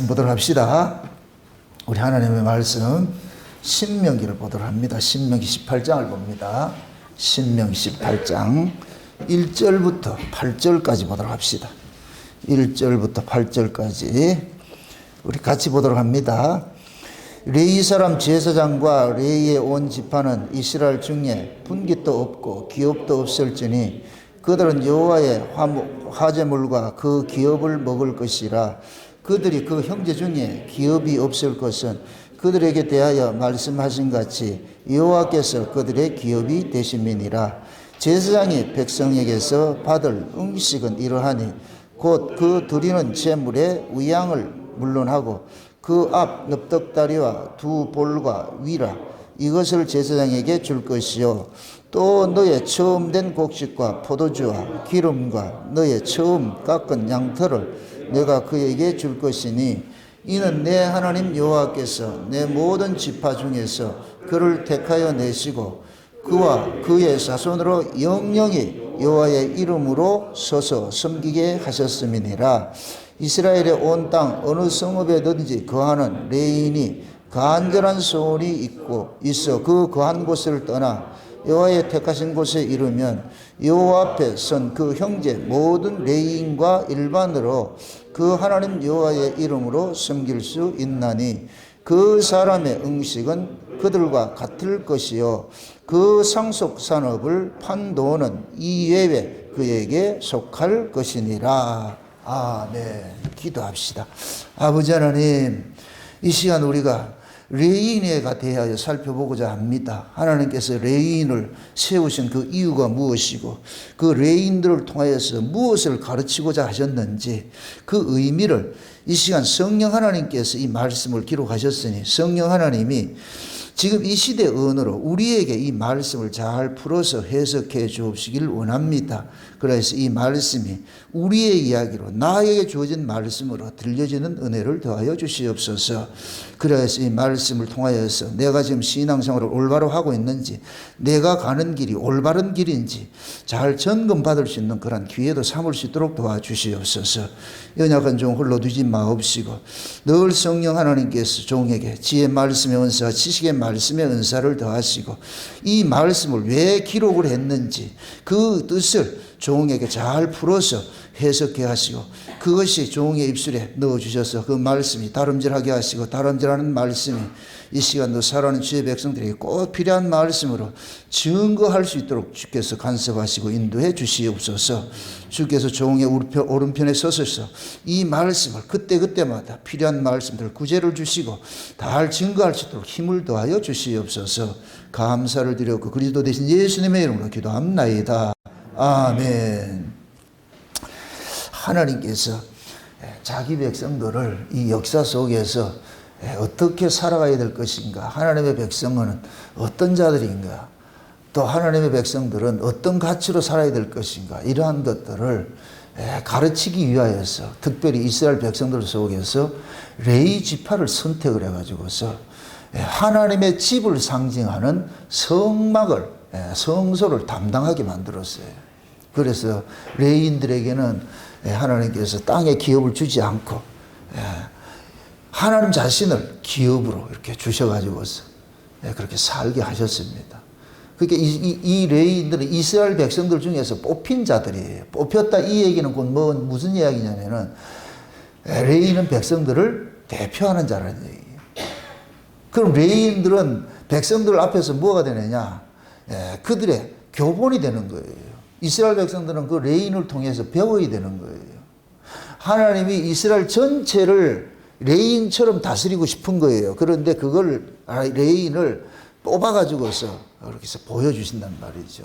말씀 보도록 합시다. 우리 하나님의 말씀 신명기를 보도록 합니다. 신명기 18장을 봅니다. 신명기 18장 1절부터 8절까지 보도록 합시다. 1절부터 8절까지 우리 같이 보도록 합니다. 레위 사람 제사장과 레위의 온 지파는 이스라엘 중에 분깃도 없고 기업도 없을지니 그들은 여호와의 화제물과 그 기업을 먹을 것이라. 그들이 그 형제 중에 기업이 없을 것은 그들에게 대하여 말씀하신 같이 여호와께서 그들의 기업이 되심이니라. 제사장이 백성에게서 받을 음식은 이러하니 곧 그 드리는 제물의 위양을 물론하고 그 앞 납떡다리와 두 볼과 위라 이것을 제사장에게 줄 것이요 또 너의 처음 된 곡식과 포도주와 기름과 너의 처음 깎은 양털을 내가 그에게 줄 것이니 이는 내 하나님 여호와께서 내 모든 지파 중에서 그를 택하여 내시고 그와 그의 자손으로 영영이 여호와의 이름으로 서서 섬기게 하셨음이니라. 이스라엘의 온 땅 어느 성읍에든지 거하는 레인이 간절한 소원이 있어 그 거한 곳을 떠나 여호와의 택하신 곳에 이르면 여호와 앞에 선 그 형제 모든 레위인과 일반으로 그 하나님 여호와의 이름으로 섬길 수 있나니 그 사람의 음식은 그들과 같을 것이요 그 상속 산업을 판 돈은 이외에 그에게 속할 것이니라. 아멘. 기도합시다. 아버지 하나님, 이 시간 우리가 레위인에게 대하여 살펴보고자 합니다. 하나님께서 레위인을 세우신 그 이유가 무엇이고 그 레위인들을 통하여서 무엇을 가르치고자 하셨는지 그 의미를 이 시간 성령 하나님께서 이 말씀을 기록하셨으니 성령 하나님이 지금 이 시대 언어로 우리에게 이 말씀을 잘 풀어서 해석해 주옵시길 원합니다. 그래서 이 말씀이 우리의 이야기로 나에게 주어진 말씀으로 들려지는 은혜를 더하여 주시옵소서. 그래서 이 말씀을 통하여서 내가 지금 신앙생활을 올바로 하고 있는지 내가 가는 길이 올바른 길인지 잘 점검받을 수 있는 그런 기회도 삼을 수 있도록 도와주시옵소서. 연약한 종 홀로 두지 마옵시고 늘 성령 하나님께서 종에게 지혜 말씀의 은사와 지식의 말씀의 은사를 더하시고 이 말씀을 왜 기록을 했는지 그 뜻을 종에게 잘 풀어서 해석해 하시고 그것이 종의 입술에 넣어주셔서 그 말씀이 다름질하게 하시고 다름질하는 말씀이 이 시간도 살아가는 주의 백성들에게 꼭 필요한 말씀으로 증거할 수 있도록 주께서 간섭하시고 인도해 주시옵소서. 주께서 종의 오른편에 서셔서 이 말씀을 그때그때마다 필요한 말씀들 구제를 주시고 다 증거할 수 있도록 힘을 더하여 주시옵소서. 감사를 드렸고 그리스도 대신 예수님의 이름으로 기도합나이다. 아멘. 하나님께서 자기 백성들을 이 역사 속에서 어떻게 살아가야 될 것인가, 하나님의 백성은 어떤 자들인가, 또 하나님의 백성들은 어떤 가치로 살아야 될 것인가, 이러한 것들을 가르치기 위하여서 특별히 이스라엘 백성들 속에서 레위 지파를 선택을 해가지고서 하나님의 집을 상징하는 성막을, 성소를 담당하게 만들었어요. 그래서 레위인들에게는 하나님께서 땅에 기업을 주지 않고 하나님 자신을 기업으로 이렇게 주셔가지고서 그렇게 살게 하셨습니다. 그러니까 이 레위인들은 이스라엘 백성들 중에서 뽑힌 자들이에요. 뽑혔다 이 얘기는 곧 무슨 이야기냐면은 레위인은 백성들을 대표하는 자라는 얘기예요. 그럼 레위인들은 백성들 앞에서 뭐가 되느냐? 그들의 교본이 되는 거예요. 이스라엘 백성들은 그 레위인을 통해서 배워야 되는 거예요. 하나님이 이스라엘 전체를 레위인처럼 다스리고 싶은 거예요. 그런데 그걸 레위인을 뽑아가지고서 그렇게 해서 보여주신단 말이죠.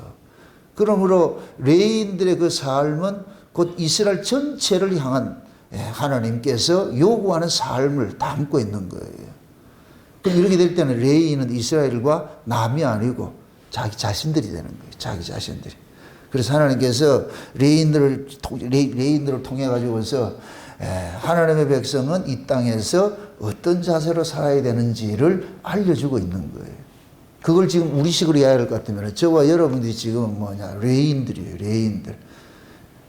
그러므로 레위인들의 그 삶은 곧 이스라엘 전체를 향한 하나님께서 요구하는 삶을 담고 있는 거예요. 그럼 이렇게 될 때는 레위인은 이스라엘과 남이 아니고 자기 자신들이 되는 거예요. 자기 자신들이. 그래서 하나님께서 레위인들을 통해 가지고서 하나님의 백성은 이 땅에서 어떤 자세로 살아야 되는지를 알려주고 있는 거예요. 그걸 지금 우리식으로 이해할 것 같으면 저와 여러분들이 지금 레위인들이에요. 레위인들.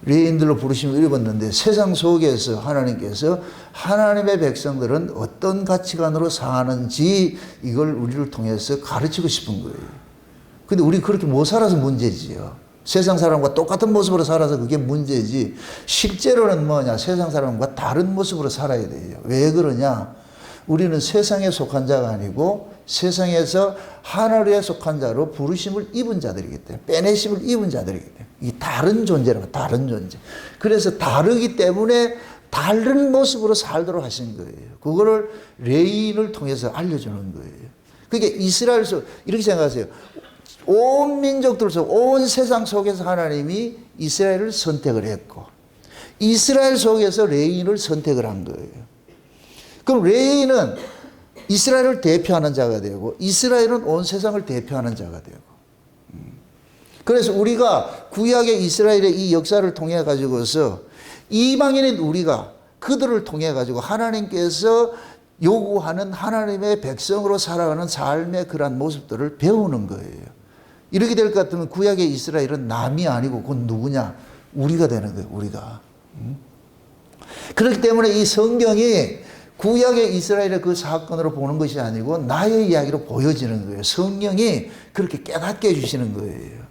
레인들로 부르심을 입었는데 세상 속에서 하나님께서 하나님의 백성들은 어떤 가치관으로 사는지 이걸 우리를 통해서 가르치고 싶은 거예요. 근데 우리 그렇게 못 살아서 문제지요. 세상 사람과 똑같은 모습으로 살아서 그게 문제지. 실제로는 뭐냐? 세상 사람과 다른 모습으로 살아야 돼요. 왜 그러냐? 우리는 세상에 속한 자가 아니고 세상에서 하늘에 속한 자로 부르심을 입은 자들이기 때문에, 빼내심을 입은 자들이기 때문에 이 다른 존재라고, 다른 존재. 그래서 다르기 때문에 다른 모습으로 살도록 하신 거예요. 그거를 레인을 통해서 알려주는 거예요. 그게 이스라엘 속 이렇게 생각하세요. 온 민족들 속, 온 세상 속에서 하나님이 이스라엘을 선택을 했고 이스라엘 속에서 레인을 선택을 한 거예요. 그럼 레인은 이스라엘을 대표하는 자가 되고 이스라엘은 온 세상을 대표하는 자가 되고 그래서 우리가 구약의 이스라엘의 이 역사를 통해 가지고서 이방인인 우리가 그들을 통해 가지고 하나님께서 요구하는 하나님의 백성으로 살아가는 삶의 그러한 모습들을 배우는 거예요. 이렇게 될 것 같으면 구약의 이스라엘은 남이 아니고 그건 누구냐? 우리가 되는 거예요. 우리가. 그렇기 때문에 이 성경이 구약의 이스라엘의 그 사건으로 보는 것이 아니고 나의 이야기로 보여지는 거예요. 성령이 그렇게 깨닫게 해주시는 거예요.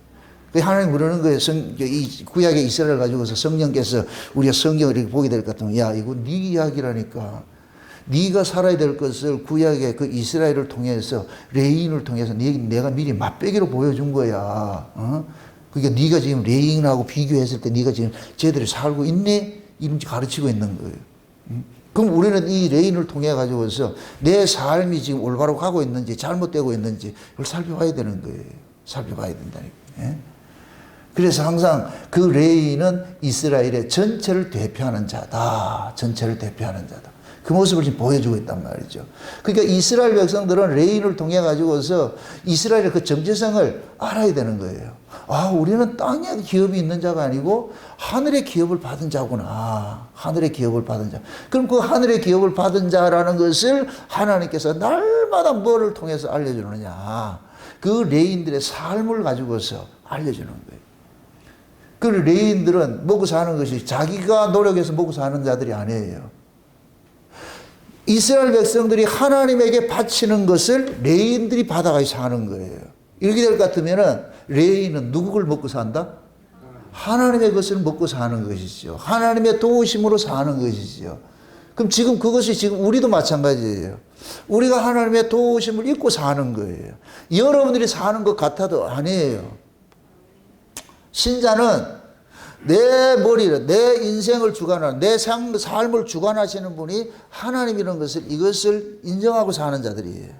하나님 부르는 거예요. 이 구약의 이스라엘 가지고서 성령께서 우리가 성경을 이렇게 보게 될 것 같으면 야 이거 네 이야기라니까. 네가 살아야 될 것을 구약의 그 이스라엘을 통해서 레인을 통해서 내가 미리 맛배기로 보여준 거야. 그러니까 네가 지금 레인하고 비교했을 때 네가 지금 제대로 살고 있니? 이런지 가르치고 있는 거예요. 그럼 우리는 이 레인을 통해 가지고서 내 삶이 지금 올바로 가고 있는지 잘못되고 있는지 그걸 살펴봐야 되는 거예요. 살펴봐야 된다니까요. 그래서 항상 그 레인은 이스라엘의 전체를 대표하는 자다. 전체를 대표하는 자다. 그 모습을 지금 보여주고 있단 말이죠. 그러니까 이스라엘 백성들은 레인을 통해 가지고서 이스라엘의 그 정체성을 알아야 되는 거예요. 아, 우리는 땅에 기업이 있는 자가 아니고 하늘의 기업을 받은 자구나. 하늘의 기업을 받은 자. 그럼 그 하늘의 기업을 받은 자라는 것을 하나님께서 날마다 뭐를 통해서 알려주느냐. 그 레인들의 삶을 가지고서 알려주는 거예요. 그 레인들은 먹고 사는 것이 자기가 노력해서 먹고 사는 자들이 아니에요. 이스라엘 백성들이 하나님에게 바치는 것을 레인들이 받아가지고 사는 거예요. 이렇게 될 것 같으면은 레인은 누구를 먹고 산다? 하나님의 것을 먹고 사는 것이죠. 하나님의 도우심으로 사는 것이죠. 그럼 지금 그것이 지금 우리도 마찬가지예요. 우리가 하나님의 도우심을 입고 사는 거예요. 여러분들이 사는 것 같아도 아니에요. 신자는 내 머리를, 내 인생을 주관하는, 내 삶을 주관하시는 분이 하나님이라는 것을, 이것을 인정하고 사는 자들이에요.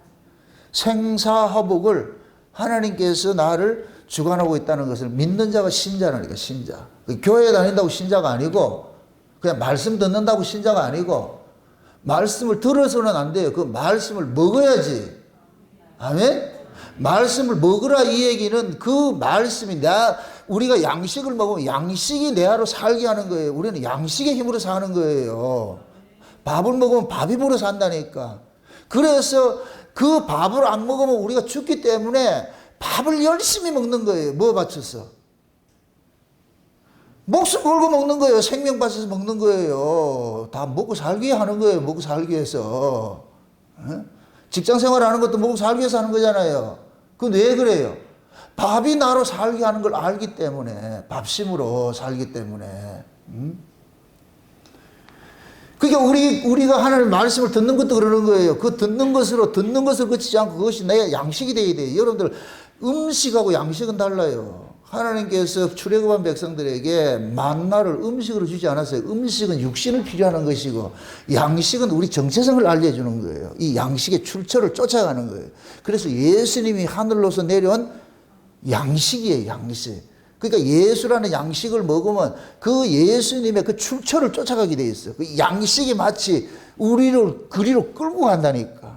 생사화복을 하나님께서 나를 주관하고 있다는 것을 믿는 자가 신자라니까, 신자. 교회에 다닌다고 신자가 아니고, 그냥 말씀 듣는다고 신자가 아니고, 말씀을 들어서는 안 돼요. 그 말씀을 먹어야지. 아멘? 말씀을 먹으라 이 얘기는 그 말씀이 우리가 양식을 먹으면 양식이 내 하루 살게 하는 거예요. 우리는 양식의 힘으로 사는 거예요. 밥을 먹으면 밥 힘으로 산다니까. 그래서 그 밥을 안 먹으면 우리가 죽기 때문에 밥을 열심히 먹는 거예요. 뭐 바쳐서? 목숨 걸고 먹는 거예요. 생명 바쳐서 먹는 거예요. 다 먹고 살기 위해 하는 거예요. 먹고 살기 위해서. 직장 생활하는 것도 먹고 살기 위해서 하는 거잖아요. 그건 왜 그래요? 밥이 나로 살게 하는 걸 알기 때문에, 밥심으로 살기 때문에. 그러니까 우리가 하나님의 말씀을 듣는 것도 그러는 거예요. 그 듣는 것을 그치지 않고 그것이 내 양식이 되어야 돼요. 여러분들, 음식하고 양식은 달라요. 하나님께서 출애굽한 백성들에게 만나를 음식으로 주지 않았어요. 음식은 육신을 필요하는 것이고 양식은 우리 정체성을 알려주는 거예요. 이 양식의 출처를 쫓아가는 거예요. 그래서 예수님이 하늘로서 내려온 양식이에요. 양식. 그러니까 예수라는 양식을 먹으면 그 예수님의 그 출처를 쫓아가게 돼 있어요. 그 양식이 마치 우리를 그리로 끌고 간다니까.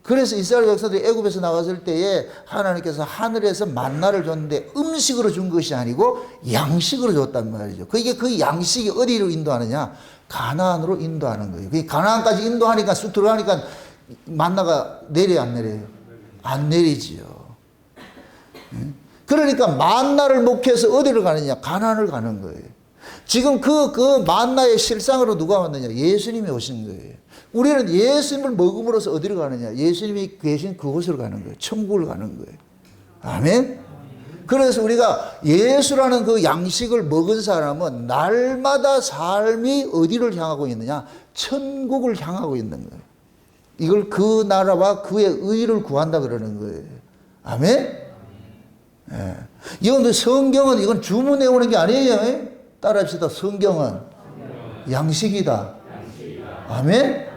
그래서 이스라엘 백성들이 애굽에서 나갔을 때에 하나님께서 하늘에서 만나를 줬는데 음식으로 준 것이 아니고 양식으로 줬단 말이죠. 그게 그 양식이 어디로 인도하느냐? 가나안으로 인도하는 거예요. 그 가나안까지 인도하니까 쑥 들어가니까 만나가 내려요, 안 내려요? 안 내리지요. 그러니까 만나를 먹기 위해서 어디를 가느냐? 가나안을 가는 거예요. 지금 그 만나의 실상으로 누가 왔느냐? 예수님이 오신 거예요. 우리는 예수님을 먹음으로써 어디로 가느냐? 예수님이 계신 그곳으로 가는 거예요. 천국을 가는 거예요. 아멘? 그래서 우리가 예수라는 그 양식을 먹은 사람은 날마다 삶이 어디를 향하고 있느냐? 천국을 향하고 있는 거예요. 이걸 그 나라와 그의 의를 구한다 그러는 거예요. 아멘? 예. 이건 성경은 이건 주문해 오는 게 아니에요. 따라합시다. 성경은 양식이다. 아멘?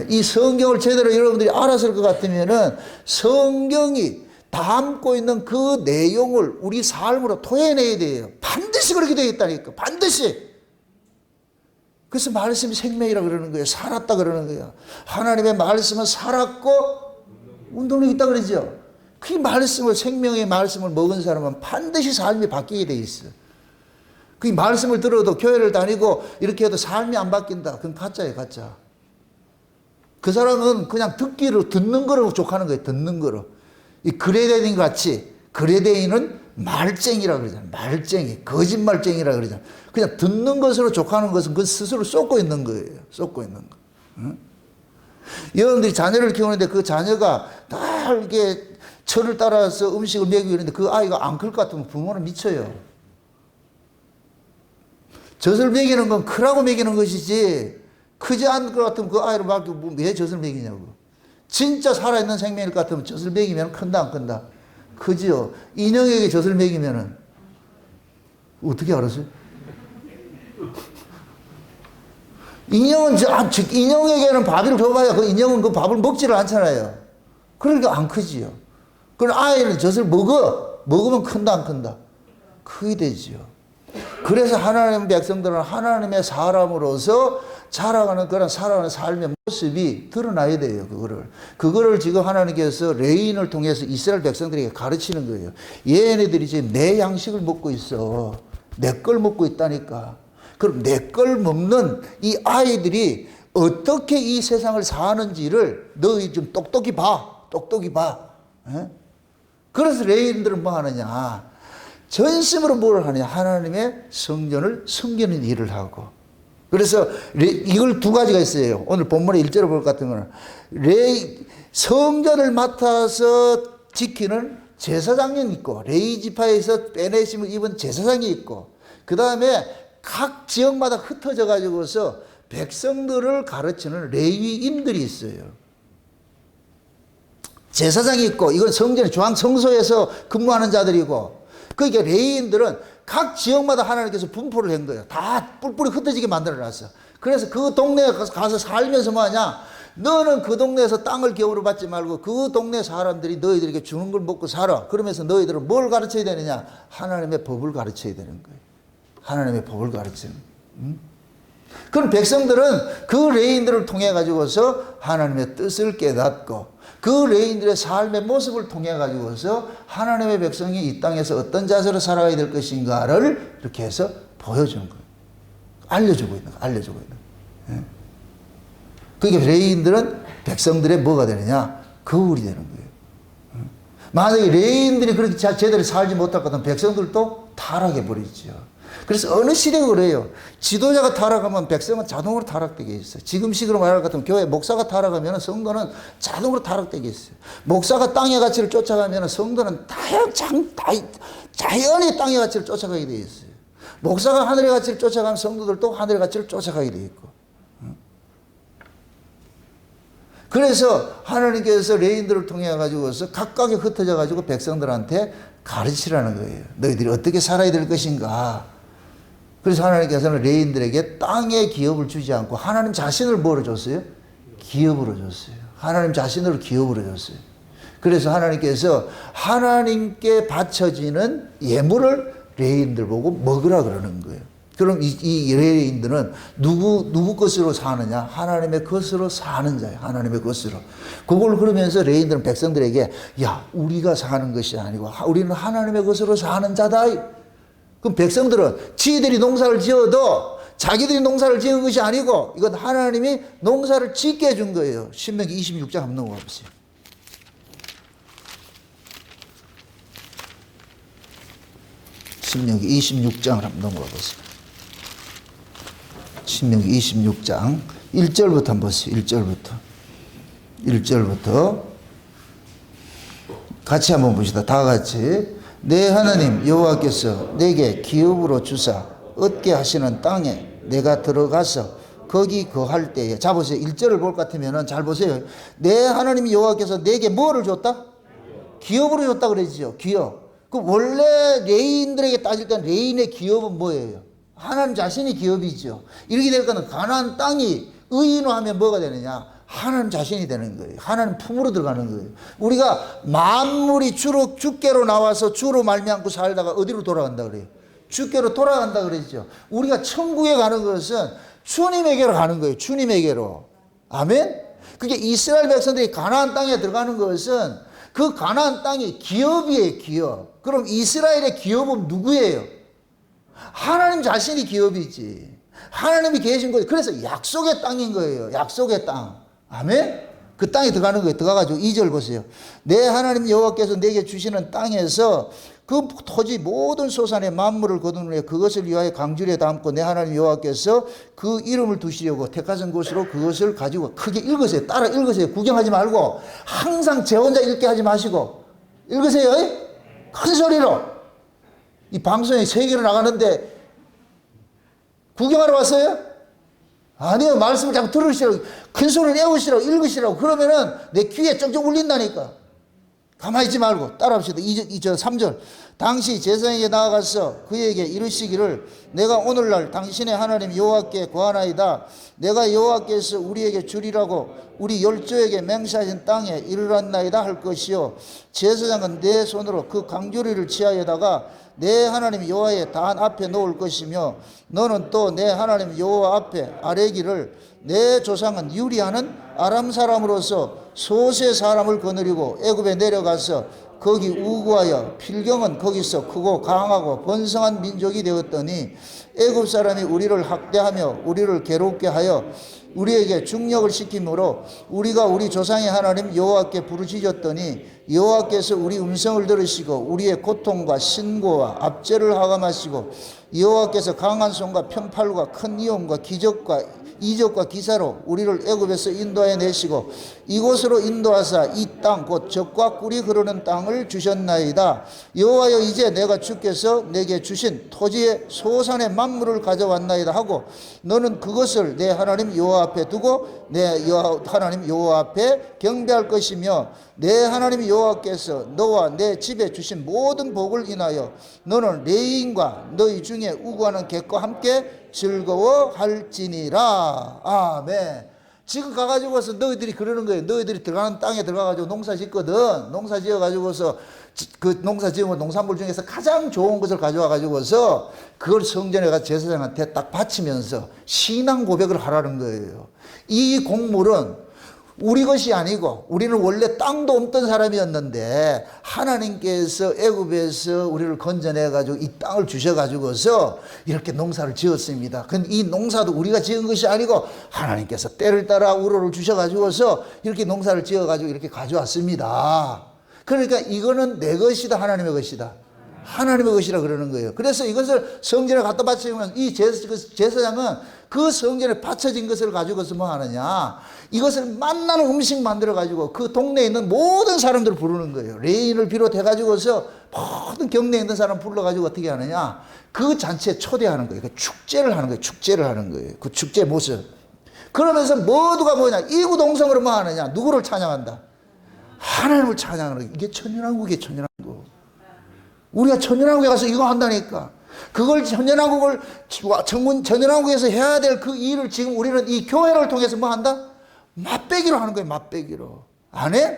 이 성경을 제대로 여러분들이 알았을 것 같으면은 성경이 담고 있는 그 내용을 우리 삶으로 토해내야 돼요. 반드시 그렇게 되어 있다니까. 반드시. 그래서 말씀이 생명이라 그러는 거예요. 살았다 그러는 거예요. 하나님의 말씀은 살았고 운동력이 있다 그러죠. 그 말씀을, 생명의 말씀을 먹은 사람은 반드시 삶이 바뀌게 돼 있어. 그 말씀을 들어도 교회를 다니고 이렇게 해도 삶이 안 바뀐다. 그건 가짜예요, 가짜. 그 사람은 그냥 듣는 거로 부족하는 거예요. 듣는 거로. 이 그레데인 같이, 그레데인은 말쟁이라 그러잖아요. 말쟁이, 거짓말쟁이라 그러잖아요. 그냥 듣는 것으로 족하는 것은 그 스스로 쏟고 있는 거예요. 쏟고 있는 거. 응? 여러분들이 자녀를 키우는데 그 자녀가 다 이렇게 철을 따라서 음식을 먹이고 있는데 그 아이가 안 클 것 같으면 부모는 미쳐요. 젖을 먹이는 건 크라고 먹이는 것이지 크지 않을 것 같으면 그 아이를 막 왜 젖을 먹이냐고. 진짜 살아있는 생명일 것 같으면 젖을 먹이면 큰다 안 큰다? 크지요. 인형에게 젖을 먹이면은 어떻게 알았어요? 인형에게는 밥을 줘봐야 그 인형은 그 밥을 먹지를 않잖아요. 그러니까 안 크지요. 그럼 아이는 젖을 먹으면 큰다 안 큰다? 크게 되지요. 그래서 하나님의 백성들은 하나님의 사람으로서 자라가는 그런 살아가는 삶의 모습이 드러나야 돼요. 그거를 지금 하나님께서 레인을 통해서 이스라엘 백성들에게 가르치는 거예요. 얘네들이 지금 내 양식을 먹고 있어. 내 걸 먹고 있다니까. 그럼 내 걸 먹는 이 아이들이 어떻게 이 세상을 사는지를 너희 좀 똑똑히 봐. 똑똑히 봐. 에? 그래서 레인들은 뭐 하느냐. 전심으로 뭘 하느냐. 하나님의 성전을 섬기는 일을 하고. 그래서 이걸 두 가지가 있어요. 오늘 본문의 1절을 볼 것 같으면 성전을 맡아서 지키는 제사장이 있고 레위 지파에서 빼내심을 입은 제사장이 있고 그 다음에 각 지역마다 흩어져 가지고서 백성들을 가르치는 레위인들이 있어요. 제사장이 있고 이건 성전의 중앙 성소에서 근무하는 자들이고 그러니까 레위인들은 각 지역마다 하나님께서 분포를 한 거예요. 다 뿔뿔이 흩어지게 만들어놨어. 그래서 그 동네에 가서 살면서 뭐하냐? 너는 그 동네에서 땅을 기업으로 받지 말고 그 동네 사람들이 너희들에게 주는 걸 먹고 살아. 그러면서 너희들은 뭘 가르쳐야 되느냐? 하나님의 법을 가르쳐야 되는 거예요. 하나님의 법을 가르치는 거예요. 응? 그럼 백성들은 그 레인들을 통해 가지고서 하나님의 뜻을 깨닫고 그 레인들의 삶의 모습을 통해 가지고서 하나님의 백성이 이 땅에서 어떤 자세로 살아가야 될 것인가를 이렇게 해서 보여주는 거예요. 알려주고 있는 거예요. 알려주고 있는 거예요. 그러니까 레인들은 백성들의 뭐가 되느냐? 거울이 되는 거예요. 만약에 레인들이 그렇게 제대로 살지 못할 것 같으면 백성들도 타락해 버리죠. 그래서 어느 시대가 그래요. 지도자가 타락하면 백성은 자동으로 타락되게 있어요. 지금식으로 말할 것 같으면 교회 목사가 타락하면 성도는 자동으로 타락되게 있어요. 목사가 땅의 가치를 쫓아가면 성도는 자연히 땅의 가치를 쫓아가게 되어 있어요. 목사가 하늘의 가치를 쫓아가면 성도들도 하늘의 가치를 쫓아가게 되어 있고. 그래서 하나님께서 레인들을 통해 가지고서 각각에 흩어져 가지고 백성들한테 가르치라는 거예요. 너희들이 어떻게 살아야 될 것인가. 그래서 하나님께서는 레인들에게 땅의 기업을 주지 않고 하나님 자신을 뭐로 줬어요? 기업으로 줬어요. 하나님 자신을 기업으로 줬어요. 그래서 하나님께서 하나님께 바쳐지는 예물을 레인들 보고 먹으라 그러는 거예요. 그럼 이 레인들은 누구 것으로 사느냐? 하나님의 것으로 사는 자예요. 하나님의 것으로. 그걸 그러면서 레인들은 백성들에게 야, 우리가 사는 것이 아니고 우리는 하나님의 것으로 사는 자다. 그럼 백성들은 지들이 농사를 지어도 자기들이 농사를 지은 것이 아니고 이건 하나님이 농사를 짓게 해준 거예요. 신명기 26장 한번 넘어가 보세요. 신명기 26장을 한번 넘어가 보세요. 신명기 26장 1절부터 한번 보세요. 1절부터 같이 한번 봅시다. 다 같이. 내 하나님 여호와께서 내게 기업으로 주사 얻게 하시는 땅에 내가 들어가서 거기 거할 때에, 자 보세요. 1절을 볼 것 같으면 잘 보세요. 내 하나님 여호와께서 내게 뭐를 줬다? 기업으로 줬다 그러지요. 기업. 그 원래 레인들에게 따질 때는 레인의 기업은 뭐예요? 하나님 자신이 기업이죠. 이렇게 될 거는 가나안 땅이 의인화하면 뭐가 되느냐? 하나님 자신이 되는 거예요. 하나님 품으로 들어가는 거예요. 우리가 만물이 주로 주께로 나와서 주로 말미암고 살다가 어디로 돌아간다 그래요? 주께로 돌아간다 그러죠. 우리가 천국에 가는 것은 주님에게로 가는 거예요. 주님에게로. 아멘? 그게 이스라엘 백성들이 가나안 땅에 들어가는 것은 그 가나안 땅이 기업이에요. 기업. 그럼 이스라엘의 기업은 누구예요? 하나님 자신이 기업이지. 하나님이 계신 거예요. 그래서 약속의 땅인 거예요. 약속의 땅. 아멘? 그 땅에 들어가는 거예요. 들어가가지고 2절 보세요. 내 하나님 여호와께서 내게 주시는 땅에서 그 토지 모든 소산의 만물을 거두느니 그것을 위하여 강줄에 담고 내 하나님 여호와께서 그 이름을 두시려고 택하신 곳으로 그것을 가지고 크게 읽으세요. 따라 읽으세요. 구경하지 말고 항상 제 혼자 읽게 하지 마시고 읽으세요. 큰 소리로. 이 방송에 세계로 나가는데 구경하러 왔어요? 아니요. 말씀을 자꾸 들으시라고, 큰 소리를 내우시라고, 읽으시라고. 그러면은 내 귀에 쩍쩍 울린다니까. 가만히 있지 말고 따라합시다. 3절. 당시 제사장에게 나아가서 그에게 이르시기를 내가 오늘날 당신의 하나님 여호와께 구하나이다. 내가 여호와께서 우리에게 주리라고 우리 열조에게 맹세하신 땅에 이르렀나이다 할 것이요. 제사장은 내 손으로 그 강조리를 취하여다가 내 하나님 여호와의 단 앞에 놓을 것이며 너는 또 내 하나님 여호와 앞에 아뢰기를 내 조상은 유리하는 아람 사람으로서 소세 사람을 거느리고 애굽에 내려가서 거기 우구하여 필경은 거기서 크고 강하고 번성한 민족이 되었더니 애굽 사람이 우리를 학대하며 우리를 괴롭게 하여 우리에게 중력을 시키므로 우리가 우리 조상의 하나님 여호와께 부르짖었더니 여호와께서 우리 음성을 들으시고 우리의 고통과 신고와 압제를 하감하시고 여호와께서 강한 손과 편팔과 큰 위엄과 기적과 이적과 기사로 우리를 애굽에서 인도해 내시고 이곳으로 인도하사 이 땅 곧 젖과 꿀이 흐르는 땅을 주셨나이다. 여호와여 이제 내가 주께서 내게 주신 토지의 소산의 만물을 가져왔나이다 하고 너는 그것을 내 하나님 여호와 앞에 두고 내 하나님 여호와 앞에 경배할 것이며 내 하나님 여호와께서 너와 내 집에 주신 모든 복을 인하여 너는 레인과 너희 중에 우구하는 객과 함께 즐거워할지니라. 아멘. 지금 가가지고서 너희들이 그러는 거예요. 너희들이 들어가는 땅에 들어가가지고 농사 짓거든. 농사 지어가지고서 그 농사 지으면 농산물 중에서 가장 좋은 것을 가져와가지고서 그걸 성전에 가서 제사장한테 딱 바치면서 신앙 고백을 하라는 거예요. 이 곡물은 우리 것이 아니고 우리는 원래 땅도 없던 사람이었는데 하나님께서 애굽에서 우리를 건져내가지고 이 땅을 주셔가지고서 이렇게 농사를 지었습니다. 근데 이 농사도 우리가 지은 것이 아니고 하나님께서 때를 따라 우로를 주셔가지고서 이렇게 농사를 지어가지고 이렇게 가져왔습니다. 그러니까 이거는 내 것이다, 하나님의 것이다. 하나님의 것이라 그러는 거예요. 그래서 이것을 성전에 갖다 바치면 이 제사장은 그 성전에 바쳐진 것을 가지고서 뭐 하느냐, 이것을 만나는 음식 만들어 가지고 그 동네에 있는 모든 사람들을 부르는 거예요. 레인을 비롯해 가지고서 모든 경내에 있는 사람 불러 가지고 어떻게 하느냐, 그 잔치에 초대하는 거예요. 그 축제를 하는 거예요. 축제를 하는 거예요. 그 축제 모습. 그러면서 모두가 뭐냐, 이구동성으로 뭐 하느냐, 누구를 찬양한다? 하나님을 찬양하는 거예요. 이게 천연왕국이에요. 천연왕국. 우리가 천연왕국에 가서 이거 한다니까. 그걸 천연왕국에서 해야 될 그 일을 지금 우리는 이 교회를 통해서 뭐 한다? 맛배기로 하는 거예요. 맛배기로. 안 해?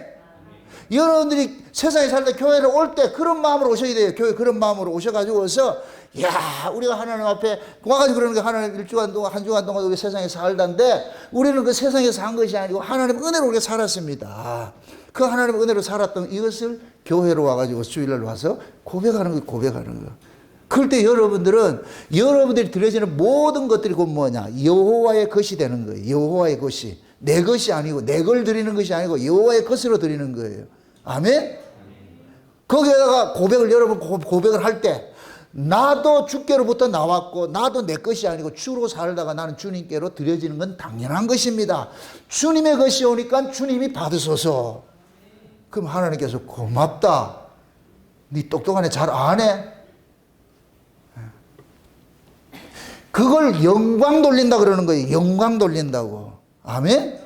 여러분들이 세상에 살 때 교회를 올 때 그런 마음으로 오셔야 돼요. 교회 그런 마음으로 오셔가지고서, 야, 우리가 하나님 앞에 와가지고 그러는 게 하나님 한 주간 동안 우리 세상에 살던데 우리는 그 세상에서 산 것이 아니고 하나님 은혜로 우리가 살았습니다. 그 하나님 은혜로 살았던 이것을 교회로 와가지고 주일날 와서 고백하는 거예요. 고백하는 거예요. 그럴 때 여러분들이 드려지는 모든 것들이 곧 뭐냐, 여호와의 것이 되는 거예요. 여호와의 것이. 내 것이 아니고, 내 걸 드리는 것이 아니고 여호와의 것으로 드리는 거예요. 아멘? 거기에다가 고백을, 여러분 고백을 할 때 나도 주께로부터 나왔고 나도 내 것이 아니고 주로 살다가 나는 주님께로 드려지는 건 당연한 것입니다. 주님의 것이 오니까 주님이 받으소서. 그럼 하나님께서 고맙다. 네 똑똑하네, 잘 아네. 그걸 영광 돌린다 그러는 거예요. 영광 돌린다고. 아멘?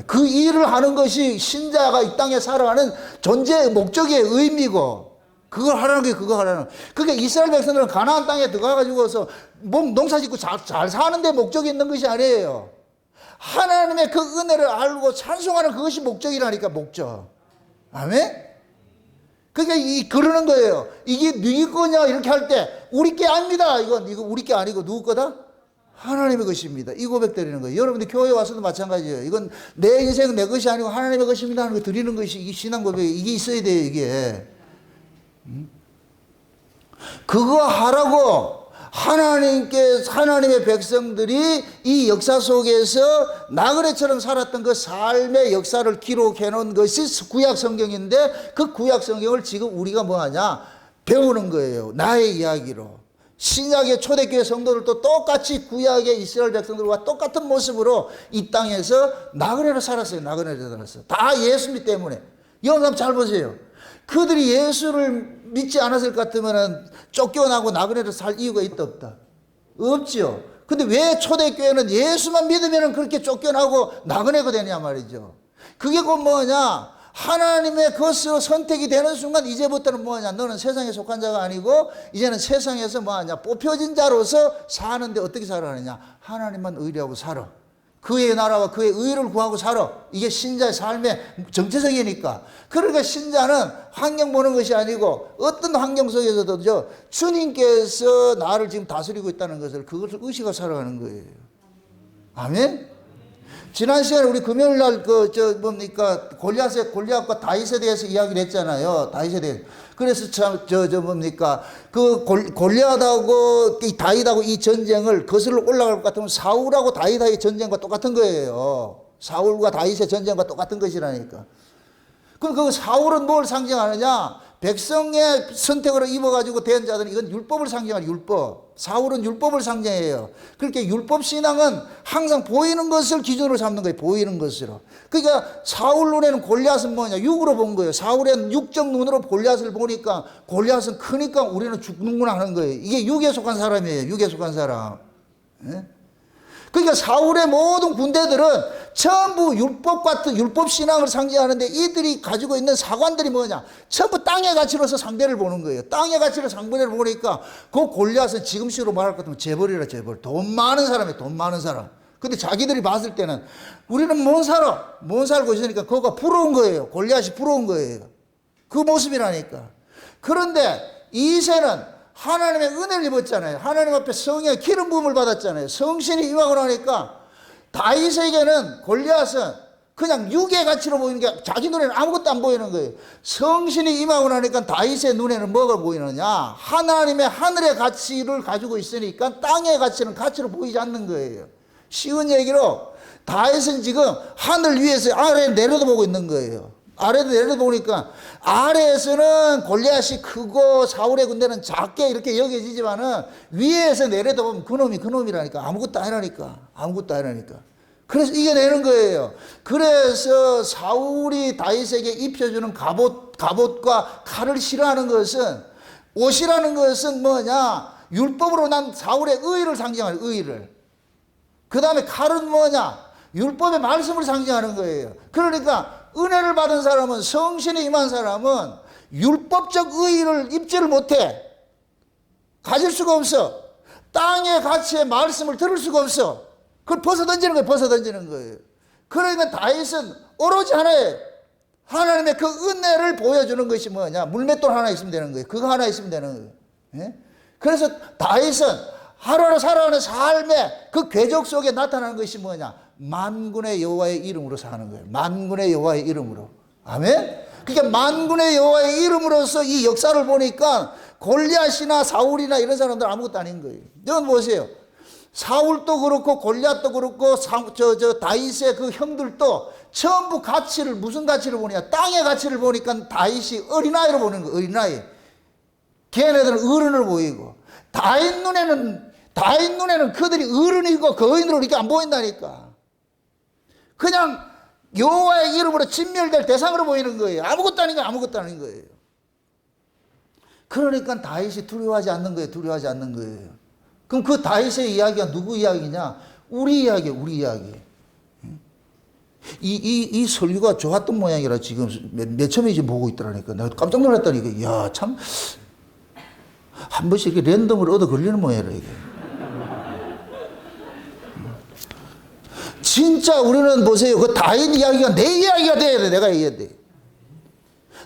그 일을 하는 것이 신자가 이 땅에 살아가는 존재의 목적의 의미고, 그걸 하라는 게 그거 하라는. 그러니까 이스라엘 백성들은 가나안 땅에 들어가가지고서 농사 짓고 잘 사는 데 목적이 있는 것이 아니에요. 하나님의 그 은혜를 알고 찬송하는 그것이 목적이라니까, 목적. 아멘? 그러니까 그러는 거예요. 이게 누구 거냐 이렇게 할 때 우리 게 아닙니다. 이거 우리 게 아니고 누구 거다? 하나님의 것입니다. 이 고백 드리는 거예요. 여러분들 교회 와서도 마찬가지예요. 이건 내 인생은 내 것이 아니고 하나님의 것입니다 하는 거 드리는 것이 이 신앙 고백이 이게 있어야 돼요. 이게. 그거 하라고 하나님의 백성들이 이 역사 속에서 나그네처럼 살았던 그 삶의 역사를 기록해 놓은 것이 구약 성경인데, 그 구약 성경을 지금 우리가 뭐하냐? 배우는 거예요. 나의 이야기로. 신약의 초대교회 성도들도 똑같이 구약의 이스라엘 백성들과 똑같은 모습으로 이 땅에서 나그네로 살았어요. 나그네로 살았어요. 다 예수님 때문에. 여러분 잘 보세요. 그들이 예수를 믿지 않았을 것 같으면 쫓겨나고 나그네로 살 이유가 있다 없다? 없지요. 근데 왜 초대교회는 예수만 믿으면 그렇게 쫓겨나고 나그네가 되냐 말이죠. 그게 곧 뭐냐? 하나님의 것으로 선택이 되는 순간 이제부터는 뭐냐? 너는 세상에 속한 자가 아니고 이제는 세상에서 뭐하냐? 뽑혀진 자로서 사는데 어떻게 살아가느냐? 하나님만 의뢰하고 살아. 그의 나라와 그의 의를 구하고 살아. 이게 신자의 삶의 정체성이니까. 그러니까 신자는 환경 보는 것이 아니고 어떤 환경 속에서도 주님께서 나를 지금 다스리고 있다는 것을, 그것을 의식하고 살아가는 거예요. 아멘? 지난 시간에 우리 금요일 날 골리앗과 다윗에 대해서 이야기를 했잖아요. 다윗에 대해서. 그래서 그 골리앗하고 이 다윗하고 이 전쟁을 거슬러 올라갈 것 같으면 사울하고 다윗의 전쟁과 똑같은 거예요. 사울과 다윗의 전쟁과 똑같은 것이라니까. 그럼 그 사울은 뭘 상징하느냐? 백성의 선택으로 입어가지고 된 자들은 이건 율법을 상징하는 율법. 사울은 율법을 상징해요. 그렇게 율법 신앙은 항상 보이는 것을 기준으로 삼는 거예요. 보이는 것으로. 그러니까 사울 눈에는 골리앗은 뭐냐? 육으로 본 거예요. 사울의 육적 눈으로 골리앗을 보니까 골리앗은 크니까 우리는 죽는구나 하는 거예요. 이게 육에 속한 사람이에요. 육에 속한 사람. 예? 그러니까 사울의 모든 군대들은 전부 율법 같은 율법 신앙을 상징하는데, 이들이 가지고 있는 사관들이 뭐냐? 전부 땅의 가치로서 상대를 보는 거예요. 땅의 가치로 상대를 보니까 그 골리앗은 지금식으로 말할 것 같으면 재벌이라, 재벌. 돈 많은 사람이에요. 돈 많은 사람. 근데 자기들이 봤을 때는 우리는 못 살고 있으니까 그거가 부러운 거예요. 골리앗이 부러운 거예요. 그 모습이라니까. 그런데 이새는 하나님의 은혜를 입었잖아요. 하나님 앞에 성령의 기름 부음을 받았잖아요. 성신이 임하고 나니까 다윗에게는 골리앗은 그냥 육의 가치로 보이는 게 자기 눈에는 아무것도 안 보이는 거예요. 성신이 임하고 나니까 다윗의 눈에는 뭐가 보이느냐? 하나님의 하늘의 가치를 가지고 있으니까 땅의 가치는 가치로 보이지 않는 거예요. 쉬운 얘기로 다윗은 지금 하늘 위에서 아래에 내려다보고 있는 거예요. 아래도 내려다보니까 아래에서는 골리앗이 크고 사울의 군대는 작게 이렇게 여겨지지만은 위에서 내려다보면 그놈이라니까. 아무것도 아니라니까. 그래서 이겨내는 거예요. 그래서 사울이 다윗에게 입혀주는 갑옷과 칼을 싫어하는 것은, 옷이라는 것은 뭐냐? 율법으로 난 사울의 의를 상징하는 의를. 그 다음에 칼은 뭐냐? 율법의 말씀을 상징하는 거예요. 그러니까 은혜를 받은 사람은, 성신에 임한 사람은 율법적 의의를 입지를 못해. 가질 수가 없어. 땅의 가치의 말씀을 들을 수가 없어. 그걸 벗어던지는 거예요. 그러니까 다윗은 오로지 하나예요. 하나님의 그 은혜를 보여주는 것이 뭐냐? 물맷돌 하나 있으면 되는 거예요. 그거 하나 있으면 되는 거예요. 예? 그래서 다윗은 하루하루 살아가는 삶의 그 궤적 속에 나타나는 것이 뭐냐? 만군의 여호와의 이름으로 사는 거예요. 만군의 여호와의 이름으로. 아멘? 그러니까 만군의 여호와의 이름으로서 이 역사를 보니까 골리앗이나 사울이나 이런 사람들 아무것도 아닌 거예요. 여러분 보세요. 사울도 그렇고 골리앗도 그렇고 다윗의 그 형들도 전부 무슨 가치를 보냐? 땅의 가치를 보니까 다윗이 어린아이로 보는 거예요. 어린아이. 걔네들은 어른을 보이고, 다윗 눈에는 그들이 어른이고 거인으로 이렇게 안 보인다니까. 그냥 여호와의 이름으로 진멸될 대상으로 보이는 거예요. 아무것도 아닌 거예요. 아무것도 아닌 거예요. 그러니까 다윗이 두려워하지 않는 거예요. 두려워하지 않는 거예요. 그럼 그 다윗의 이야기가 누구 이야기냐? 우리 이야기예요. 우리 이야기. 이 설교가 좋았던 모양이라 지금 맨 처음에 이제 보고 있더라니까. 내가 깜짝 놀랐다니까. 이야, 참. 한 번씩 이렇게 랜덤으로 얻어 걸리는 모양이라, 이게. 진짜 우리는 보세요. 그 다윗 이야기가 내 이야기가 돼야 돼. 내가 얘기해야 돼.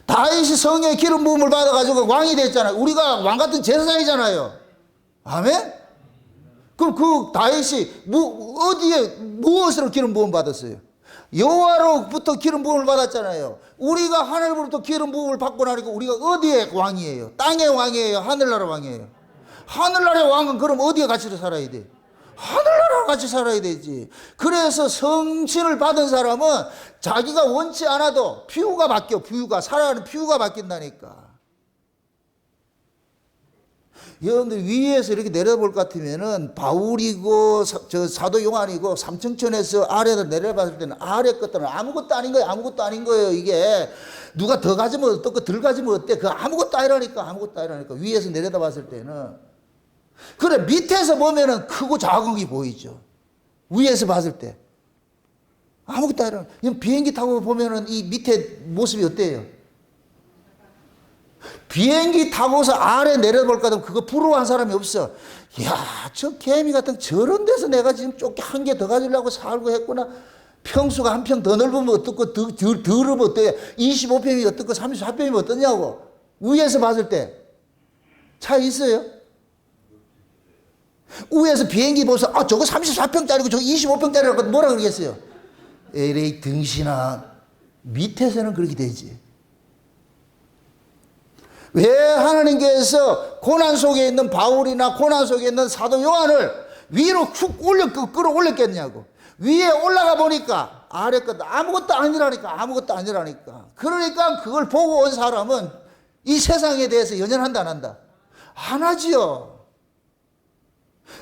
다윗이 성령의 기름 부음을 받아가지고 왕이 됐잖아요. 우리가 왕 같은 제사장이잖아요. 아멘? 그럼 그 다윗이 어디에 무엇으로 기름 부음 받았어요? 여호와로부터 기름 부음을 받았잖아요. 우리가 하늘로부터 기름 부음을 받고 나니까 우리가 어디에 왕이에요? 땅의 왕이에요? 하늘나라 왕이에요? 하늘나라의 왕은 그럼 어디에 같이 살아야 돼? 하늘나라와 같이 살아야 되지. 그래서 성신을 받은 사람은 자기가 원치 않아도 피우가 바뀌어. 살아가는 피우가 바뀐다니까. 여러분들 위에서 이렇게 내려볼 것 같으면은 바울이고 사도 요한이고 삼층천에서 아래로 내려봤을 때는 아래 것들은 아무것도 아닌 거예요. 아무것도 아닌 거예요. 이게 누가 더 가지면 어떻고 덜 가지면 어때? 그 아무것도 아니라니까. 아무것도 아니라니까. 위에서 내려다봤을 때는. 그래 밑에서 보면은 크고 작은 게 보이죠. 위에서 봤을 때 아무것도 아니라. 비행기 타고 보면은 이 밑에 모습이 어때요? 비행기 타고서 아래 내려볼까 하면 그거 부러워한 사람이 없어. 이야, 저 개미 같은 저런 데서 내가 지금 쫓게 한 개 더 가지려고 살고 했구나. 평수가 한 평 더 넓으면 어떻고 더 넓으면 어때요? 25평이 어떻고 34평이면 어떠냐고. 위에서 봤을 때 차이 있어요? 위에서 비행기 보면서 저거 34평짜리고 저거 25평짜리라고 뭐라 그러겠어요? 에레이 등신아. 밑에서는 그렇게 되지. 왜 하나님께서 고난 속에 있는 바울이나 고난 속에 있는 사도 요한을 위로 쭉 끌어올렸겠냐고. 위에 올라가 보니까 아래 것 아무것도 아니라니까. 아무것도 아니라니까. 그러니까 그걸 보고 온 사람은 이 세상에 대해서 연연한다 안 한다? 안 하지요.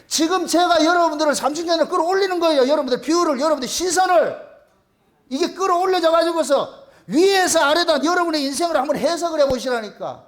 지금 제가 여러분들을 30년을 끌어올리는 거예요. 여러분들 뷰를, 여러분들 시선을 이게 끌어올려져 가지고서 위에서 아래다 여러분의 인생을 한번 해석을 해보시라니까.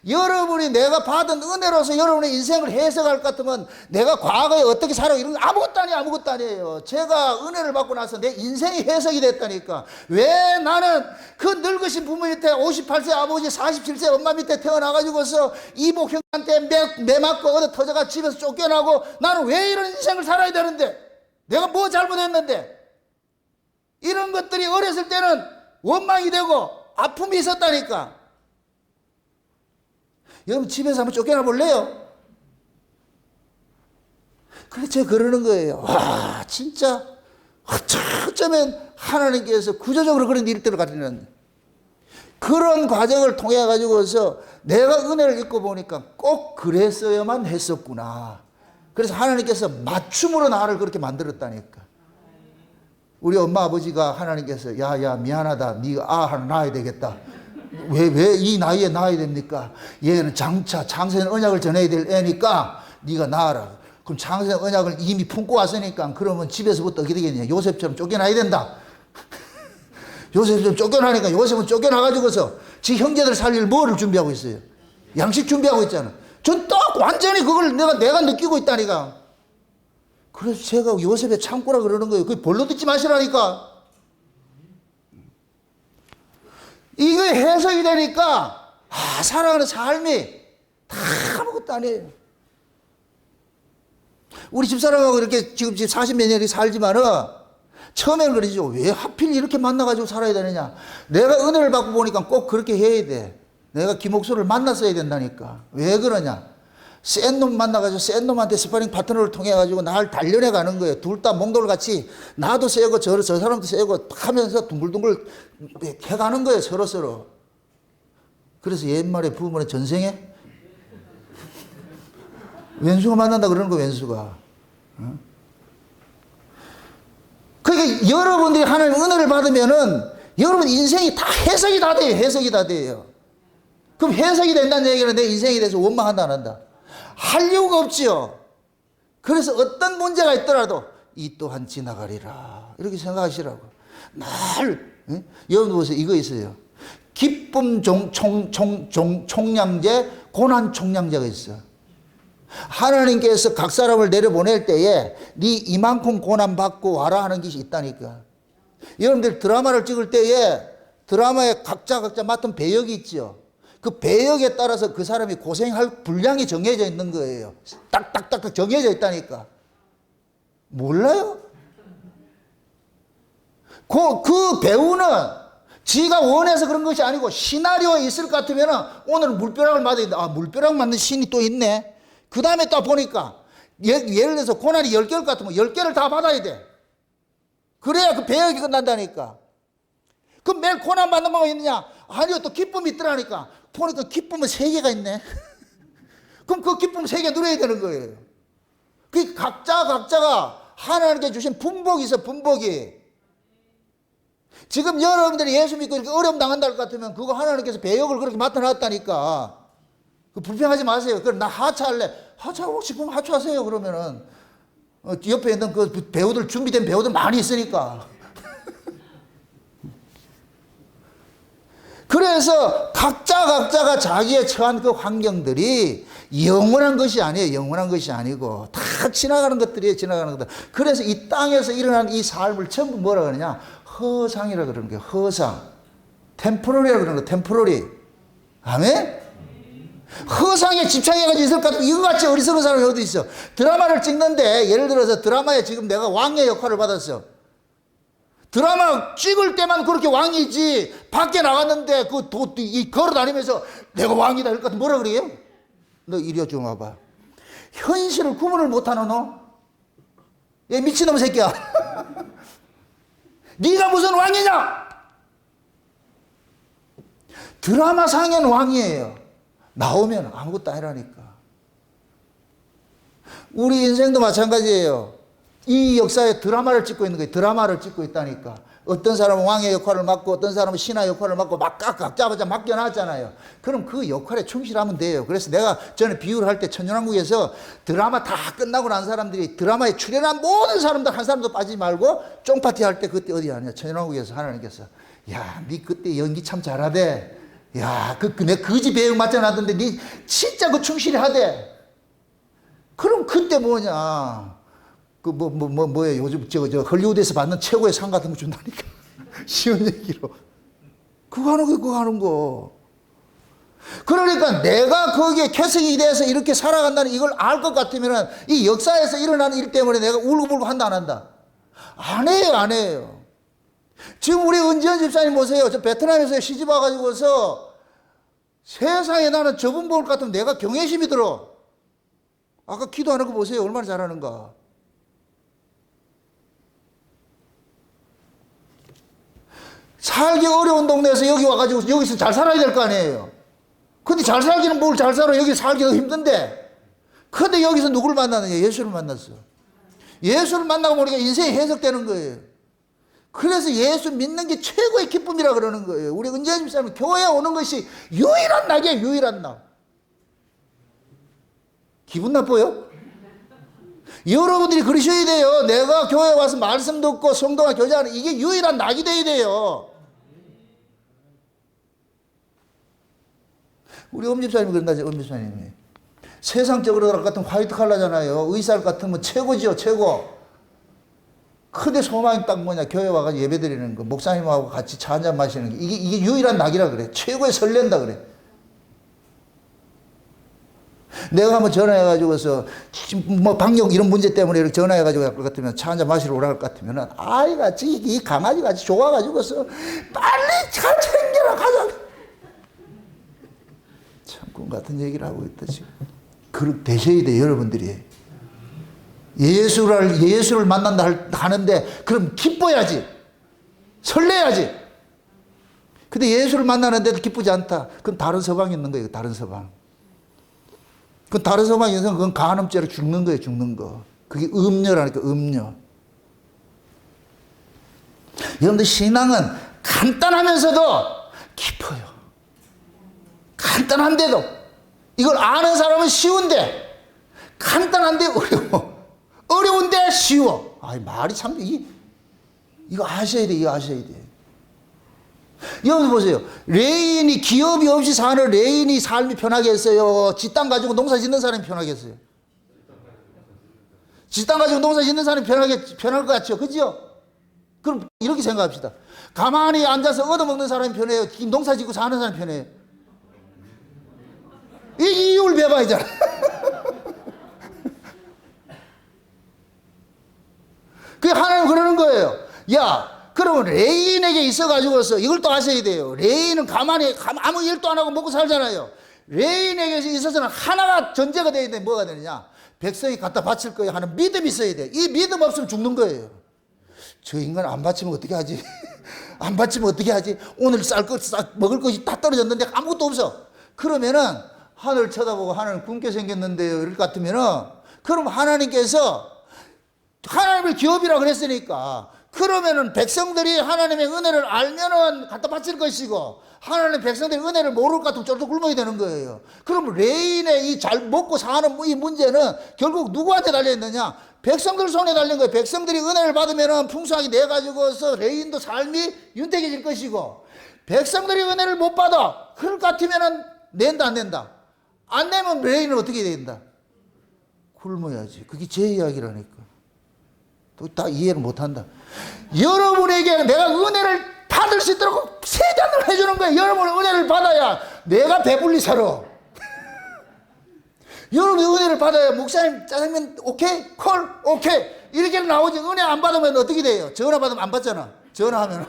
여러분이 내가 받은 은혜로서 여러분의 인생을 해석할 것 같으면 내가 과거에 어떻게 살아고 이런 거 아무것도 아니에요. 아무것도 아니에요. 제가 은혜를 받고 나서 내 인생이 해석이 됐다니까. 왜 나는 그 늙으신 부모 밑에 58세 아버지 47세 엄마 밑에 태어나가지고서 이복 형한테 매 맞고 얻어 터져가 집에서 쫓겨나고 나는 왜 이런 인생을 살아야 되는데? 내가 뭐 잘못했는데? 이런 것들이 어렸을 때는 원망이 되고 아픔이 있었다니까. 여러분 집에서 한번 쫓겨나 볼래요? 그래서 제가 그러는 거예요. 와 진짜 어쩌면 하나님께서 구조적으로 그런 일들을 가지는 그런 과정을 통해 가지고서 내가 은혜를 입고 보니까 꼭 그랬어야만 했었구나. 그래서 하나님께서 맞춤으로 나를 그렇게 만들었다니까. 우리 엄마 아버지가 하나님께서 야야 미안하다. 네가 하나 낳아야 되겠다. 왜 이 나이에 낳아야 됩니까? 얘는 장세는 언약을 전해야 될 애니까 네가 낳아라. 그럼 장세는 언약을 이미 품고 왔으니까 그러면 집에서부터 어떻게 되겠냐? 요셉처럼 쫓겨나야 된다. 요셉처럼 쫓겨나니까 요셉은 쫓겨나가지고서 지 형제들 살릴 뭐를 준비하고 있어요? 양식 준비하고 있잖아. 전 딱 완전히 그걸 내가 느끼고 있다니까. 그래서 제가 요셉의 창고라 그러는 거예요. 그 벌로 듣지 마시라니까. 이거 해석이 되니까 살아가는 삶이 다 아무것도 아니에요. 우리 집사람하고 이렇게 지금 40몇 년이 살지만은 처음에는 그러죠. 왜 하필 이렇게 만나가지고 살아야 되느냐. 내가 은혜를 받고 보니까 꼭 그렇게 해야 돼. 내가 김옥수를 만났어야 된다니까. 왜 그러냐. 센 놈 만나가지고 센 놈한테 스파링 파트너를 통해가지고 날 단련해 가는 거예요. 둘 다 몽돌같이 나도 세고 저 사람도 세고 하면서 둥글둥글 해가는 거예요. 서로서로. 그래서 옛말에 부모는 전생에 왼수가 만난다 그러는 거예요. 왼수가. 그러니까 여러분들이 하나님 은혜를 받으면은 여러분 인생이 다 해석이 다 돼요. 해석이 다 돼요. 그럼 해석이 된다는 얘기는 내 인생에 대해서 원망한다 안 한다? 할 이유가 없지요. 그래서 어떤 문제가 있더라도 이 또한 지나가리라 이렇게 생각하시라고. 늘 여러분 보세요. 이거 있어요. 기쁨 총량제, 고난 총량제가 있어요. 하나님께서 각 사람을 내려보낼 때에 네 이만큼 고난받고 와라 하는 것이 있다니까. 여러분들 드라마를 찍을 때에 드라마에 각자 맡은 배역이 있죠. 그 배역에 따라서 그 사람이 고생할 분량이 정해져 있는 거예요. 딱딱딱 정해져 있다니까. 몰라요? 그 배우는 지가 원해서 그런 것이 아니고 시나리오에 있을 것 같으면 오늘 물벼락을 맞아야 돼. 아, 물벼락 맞는 신이 또 있네. 그 다음에 또 보니까 예를 들어서 고난이 10개일 것 같으면 10개를 다 받아야 돼. 그래야 그 배역이 끝난다니까. 그럼 매일 고난 받는 방법이 있느냐? 아니요, 또 기쁨이 있더라니까. 보니까 기쁨은 3개가 있네. 그럼 그 기쁨 3개 누려야 되는 거예요. 그 각자가 하나님께 주신 분복이 있어, 분복이. 지금 여러분들이 예수 믿고 이렇게 어려움 당한다 할 것 같으면 그거 하나님께서 배역을 그렇게 맡아놨다니까. 불평하지 마세요. 그럼 나 하차할래. 하차하고 싶으면 하차하세요. 그러면은 옆에 있는 그 배우들, 준비된 배우들 많이 있으니까. 그래서 각자가 자기의 처한 그 환경들이 영원한 것이 아니에요. 영원한 것이 아니고 다 지나가는 것들이에요. 지나가는 것들. 그래서 이 땅에서 일어난 이 삶을 전부 뭐라 그러냐? 허상이라 그러는 거예요. 허상. 템포러리라 그러는 거예요. 템포러리. 아멘? 허상에 집착해가지고 있을 것 같으면 이거같이 어리석은 사람이 어디 있어? 드라마를 찍는데 예를 들어서 드라마에 지금 내가 왕의 역할을 받았어. 드라마 찍을 때만 그렇게 왕이지 밖에 나갔는데 걸어 다니면서 내가 왕이다 이럴 것 같으면 뭐라 그래요? 너 이리 좀 와봐. 현실을 구분을 못하는 너? 얘 미친놈 새끼야. 네가 무슨 왕이냐? 드라마 상에는 왕이에요. 나오면 아무것도 아니라니까. 우리 인생도 마찬가지예요. 이 역사에 드라마를 찍고 있는 거예요. 드라마를 찍고 있다니까. 어떤 사람은 왕의 역할을 맡고 어떤 사람은 신하 역할을 맡고 막 각자 맡겨놨잖아요. 그럼 그 역할에 충실하면 돼요. 그래서 내가 전에 비유를 할 때 천연왕국에서 드라마 다 끝나고 난 사람들이 드라마에 출연한 모든 사람들 한 사람도 빠지지 말고 쫑파티 할 때 그때 어디 하냐. 천연왕국에서 하나님께서 야, 네 그때 연기 참 잘하대. 야, 내 거지 배역 맡겨놨던데 네 진짜 그 충실히 하대. 그럼 그때 뭐냐. 뭐예요? 요즘 저 헐리우드에서 받는 최고의 상 같은 거 준다니까. 쉬운 얘기로. 그거 하는 거. 그러니까 내가 거기에 캐스팅이 돼서 이렇게 살아간다는 이걸 알 것 같으면 이 역사에서 일어나는 일 때문에 내가 울고불고 한다, 안 한다? 안 해요. 지금 우리 은지연 집사님 보세요. 저 베트남에서 시집 와가지고서 세상에 나는 저분 볼 것 같으면 내가 경외심이 들어. 아까 기도하는 거 보세요. 얼마나 잘하는가. 살기 어려운 동네에서 여기 와가지고 여기서 잘 살아야 될 거 아니에요. 근데 잘 살기는 뭘 잘 살아. 여기 살기가 힘든데. 근데 여기서 누구를 만나느냐. 예수를 만났어. 예수를 만나고 보니까 인생이 해석되는 거예요. 그래서 예수 믿는 게 최고의 기쁨이라 그러는 거예요. 우리 은재현 집사님은 교회에 오는 것이 유일한 낙이에요. 유일한 낙. 기분 나빠요? 여러분들이 그러셔야 돼요. 내가 교회에 와서 말씀 듣고 성도와 교제하는 이게 유일한 낙이 돼야 돼요. 우리 엄집사님이 그런다죠. 엄집사님이 세상적으로 같은 화이트 칼라잖아요. 의사 같으면 최고죠. 최고. 크게 소망이 딱 뭐냐. 교회 와가지고 예배 드리는 거. 목사님하고 같이 차 한잔 마시는 게 이게 유일한 낙이라 그래. 최고의 설렌다 그래. 내가 한번 전화해가지고서 뭐 방역 이런 문제 때문에 이렇게 전화해가지고 할 것 같으면 차 한잔 마시러 오라 할 것 같으면 아이같이 이 강아지같이 좋아가지고서 빨리 잘 챙겨라 가자. 참 꿈 같은 얘기를 하고 있다 지금. 그렇게 되셔야 돼 여러분들이. 예수를 만난다 하는데 그럼 기뻐야지. 설레야지. 근데 예수를 만나는데도 기쁘지 않다. 그건 다른 서방이 있는 거예요. 다른 서방. 그 다른 서방이 있는 그건 간음죄로 죽는 거예요. 죽는 거. 그게 음녀라니까 음녀. 여러분들 신앙은 간단하면서도 깊어요. 간단한데도 이걸 아는 사람은 쉬운데 간단한데 어려워. 어려운데 쉬워. 아, 말이 참 이거 아셔야 돼. 이거 아셔야 돼. 여러분 보세요. 레인이 기업이 없이 사는 레인이 삶이 편하겠어요? 지 땅 가지고 농사 짓는 사람이 편하겠어요? 지 땅 가지고 농사 짓는 사람이 편할 것 같죠? 그죠? 그럼 이렇게 생각합시다. 가만히 앉아서 얻어먹는 사람이 편해요? 농사 짓고 사는 사람이 편해요? 이 이율 배반이잖아. 그 하나님 그러는 거예요. 야, 그러면 레인에게 있어가지고서 이걸 또 아셔야 돼요. 레인은 가만히 아무 일도 안 하고 먹고 살잖아요. 레인에게 있어서는 하나가 전제가 되어야 돼. 뭐가 되느냐? 백성이 갖다 바칠 거예요 하는 믿음이 있어야 돼. 이 믿음 없으면 죽는 거예요. 저 인간 안 바치면 어떻게 하지? 안 바치면 어떻게 하지? 오늘 먹을 것이 다 떨어졌는데 아무것도 없어. 그러면은 하늘 쳐다보고 하나님 굶게 생겼는데요. 이럴 것 같으면은 그럼 하나님께서 하나님을 기업이라 그랬으니까 그러면은 백성들이 하나님의 은혜를 알면은 갖다 바칠 것이고 하나님 백성들이 은혜를 모를 것 같으면 쫄쫄 굶어야 되는 거예요. 그럼 레인의 이 잘 먹고 사는 이 문제는 결국 누구한테 달려있느냐? 백성들 손에 달린 거예요. 백성들이 은혜를 받으면은 풍성하게 내가지고서 레인도 삶이 윤택해질 것이고 백성들이 은혜를 못 받아. 그럴 것 같으면은 낸다 안 낸다? 안 내면 레인은 어떻게 된다? 굶어야지. 그게 제 이야기라니까. 또 다 이해를 못한다. 여러분에게 내가 은혜를 받을 수 있도록 세잔을 해주는 거예요. 여러분 은혜를 받아야 내가 배불리 살아. 여러분이 은혜를 받아야 목사님 짜장면 오케이? 콜? 오케이? 이렇게 나오지. 은혜 안 받으면 어떻게 돼요? 전화 받으면 안 받잖아. 전화하면.